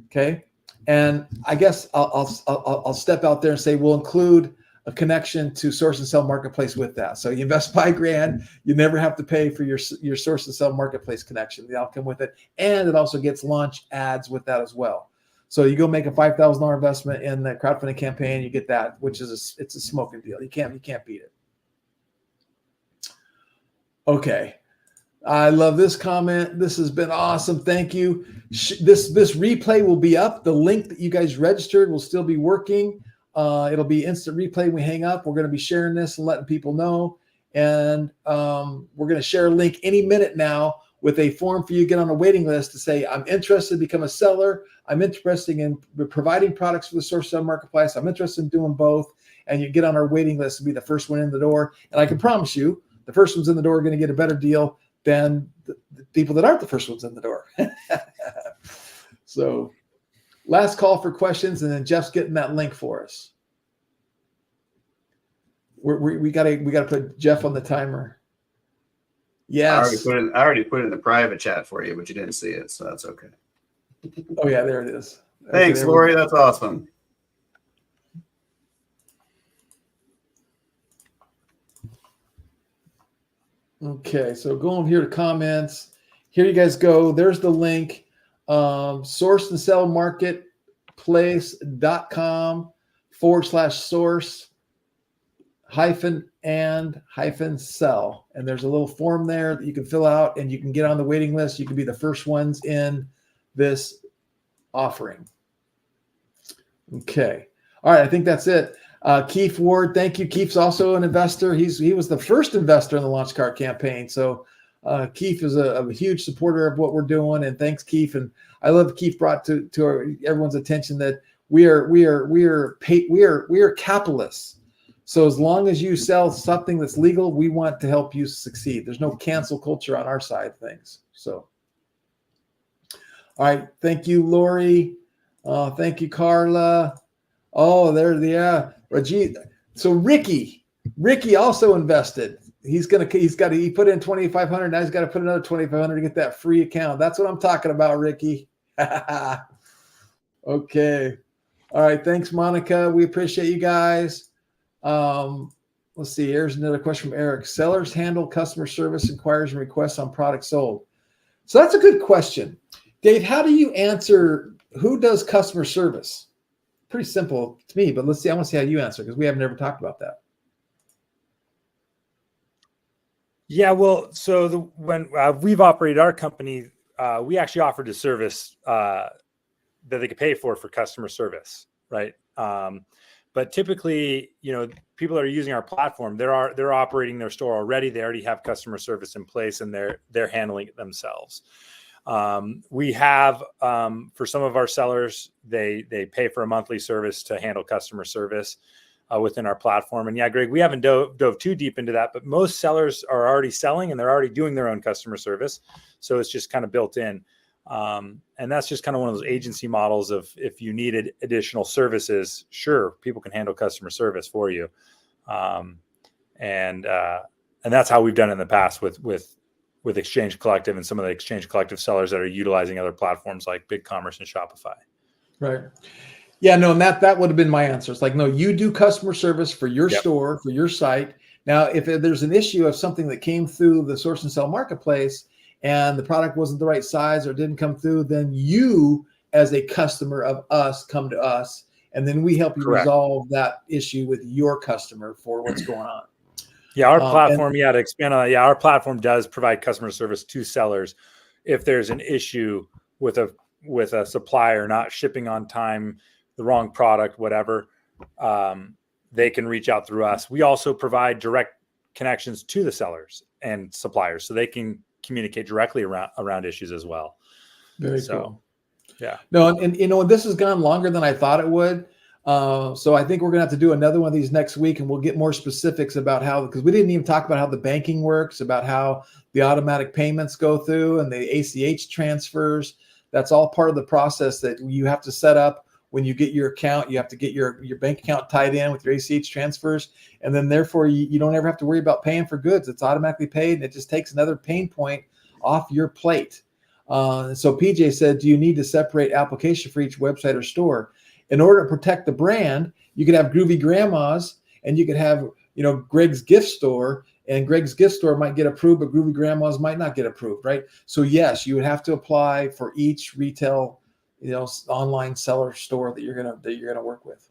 Okay. And I guess I'll step out there and say we'll include a connection to Source and Sell Marketplace with that. So you invest $5,000, you never have to pay for your Source and Sell Marketplace connection. They'll come with it, and it also gets launch ads with that as well. So you go make a $5,000 investment in the crowdfunding campaign, you get that, which is it's a smoking deal. You can't beat it. Okay. I love this comment. This has been awesome. Thank you. This replay will be up. The link that you guys registered will still be working. It'll be instant replay when we hang up. We're going to be sharing this and letting people know. And we're going to share a link any minute now with a form for you to get on a waiting list to say, I'm interested to become a seller. I'm interested in providing products for the Source Sell Marketplace. I'm interested in doing both. And you get on our waiting list and be the first one in the door. And I can promise you, the first ones in the door are going to get a better deal than the people that aren't the first ones in the door. So last call for questions, and then Jeff's getting that link for us. We gotta put Jeff on the timer. Yes. I already put it in the private chat for you, but you didn't see it, so that's okay. Oh yeah, there it is. Thanks, Lori. That's awesome. Okay, so going here to comments. Here you guys go. There's the link. Source and Sell Marketplace.com/source -and-sell. And there's a little form there that you can fill out and you can get on the waiting list. You can be the first ones in this offering. Okay. All right. I think that's it. Keith Ward, thank you. Keith's also an investor. He was the first investor in the Launch Cart campaign. So Keith is a huge supporter of what we're doing. And thanks, Keith. And I love Keith brought to everyone's attention that we are capitalists. So as long as you sell something that's legal, we want to help you succeed. There's no cancel culture on our side of things. So, all right. Thank you, Lori. Thank you, Carla. Oh, yeah. Rajit. So Ricky also invested. He put in 2,500. Now he's got to put another 2,500 to get that free account. That's what I'm talking about, Ricky. Okay. All right. Thanks, Monica. We appreciate you guys. Let's see. Here's another question from Eric. Sellers handle customer service inquiries and requests on products sold. So that's a good question. Dave, how do you answer who does customer service? Pretty simple to me, but let's see. I want to see how you answer because we have never talked about that. Yeah, well, so when we've operated our company, we actually offered a service that they could pay for customer service, right? But typically, people that are using our platform, they're operating their store already. They already have customer service in place, and they're handling it themselves. We have for some of our sellers, they pay for a monthly service to handle customer service within our platform. And yeah, Greg, we haven't dove too deep into that, but most sellers are already selling and they're already doing their own customer service. So it's just kind of built in. And that's just kind of one of those agency models of if you needed additional services, sure, people can handle customer service for you. And that's how we've done it in the past with Exchange Collective and some of the Exchange Collective sellers that are utilizing other platforms like BigCommerce and Shopify. Right. Yeah, no, and that would have been my answer. It's like, no, you do customer service for your store, for your site. Now, if there's an issue of something that came through the Source and Sell marketplace and the product wasn't the right size or didn't come through, then you, as a customer of us, come to us, and then we help you resolve that issue with your customer for what's going on. Yeah, our platform, to expand on that, our platform does provide customer service to sellers if there's an issue with a supplier not shipping on time, the wrong product, whatever. They can reach out through us. We also provide direct connections to the sellers and suppliers, so they can communicate directly around issues as well. Very cool. Yeah. No, and this has gone longer than I thought it would. So I think we're going to have to do another one of these next week, and we'll get more specifics about how, because we didn't even talk about how the banking works, about how the automatic payments go through and the ACH transfers. That's all part of the process that you have to set up when you get your account. You have to get your bank account tied in with your ACH transfers. And then therefore you don't ever have to worry about paying for goods. It's automatically paid, and it just takes another pain point off your plate. So PJ said, do you need to separate application for each website or store? In order to protect the brand, you could have Groovy Grandmas, and you could have, Greg's Gift Store, and Greg's Gift Store might get approved, but Groovy Grandmas might not get approved, right? So yes, you would have to apply for each retail, online seller store that you're gonna work with.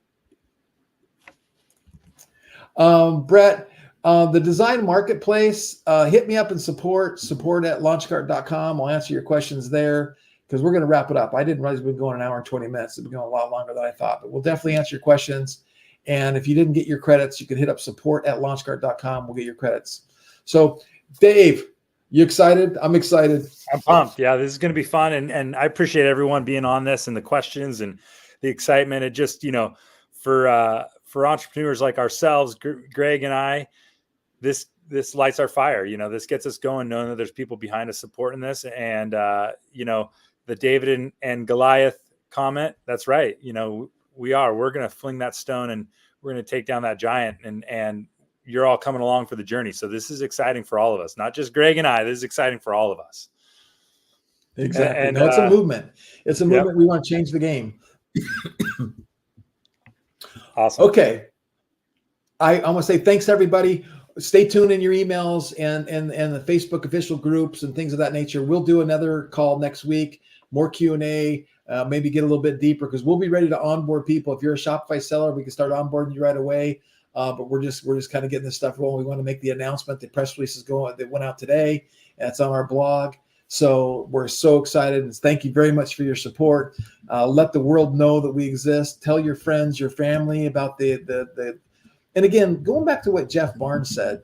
Brett, the design marketplace, hit me up and support at launchcart.com. I'll answer your questions there, because we're going to wrap it up. I didn't realize we've been going an hour and 20 minutes. It's been going a lot longer than I thought, but we'll definitely answer your questions. And if you didn't get your credits, you can hit up support at launchcart.com. We'll get your credits. So Dave, you excited? I'm excited. I'm pumped. Yeah, this is going to be fun. And I appreciate everyone being on this and the questions and the excitement. It just, for entrepreneurs like ourselves, Greg and I, this lights our fire. This gets us going, knowing that there's people behind us supporting this. And, the David and Goliath comment, that's right. We're going to fling that stone and we're going to take down that giant, and you're all coming along for the journey. So this is exciting for all of us, not just Greg and I. This is exciting for all of us. Exactly. And it's a movement. It's a movement. Yep. We want to change the game. Awesome. Okay. I want to say thanks, everybody. Stay tuned in your emails and the Facebook official groups and things of that nature. We'll do another call next week, more Q&A, maybe get a little bit deeper, because we'll be ready to onboard people. If you're a Shopify seller, we can start onboarding you right away. But we're just kind of getting this stuff rolling. We want to make the announcement. The press release that went out today. That's on our blog. So we're so excited. And thank you very much for your support. Let the world know that we exist. Tell your friends, your family about the. And again, going back to what Jeff Barnes said,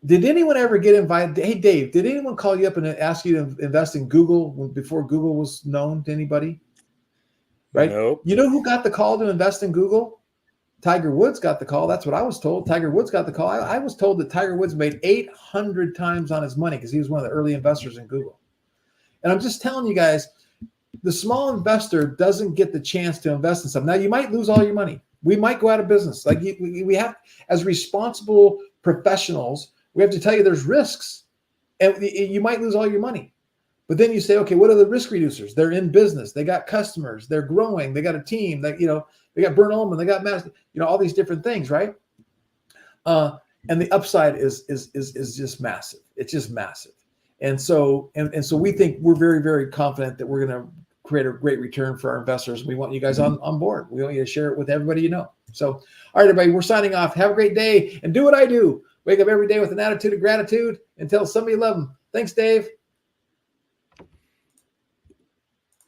did anyone ever get invited? Hey, Dave, did anyone call you up and ask you to invest in Google before Google was known to anybody? Right? Nope. You know who got the call to invest in Google? Tiger Woods got the call. That's what I was told. Tiger Woods got the call. I was told that Tiger Woods made 800 times on his money because he was one of the early investors in Google. And I'm just telling you guys, the small investor doesn't get the chance to invest in something. Now, you might lose all your money. We might go out of business. Like we have, as responsible professionals, we have to tell you there's risks, and you might lose all your money. But then you say, okay, what are the risk reducers? They're in business. They got customers. They're growing. They got a team. That they got Bernt Ullmann. They got Matt. All these different things, right? And the upside is just massive. It's just massive. And so we think we're very, very confident that we're going to create a great return for our investors. We want you guys on board. We want you to share it with everybody you know. So, all right, everybody, we're signing off. Have a great day and do what I do. Wake up every day with an attitude of gratitude and tell somebody you love them. Thanks, Dave.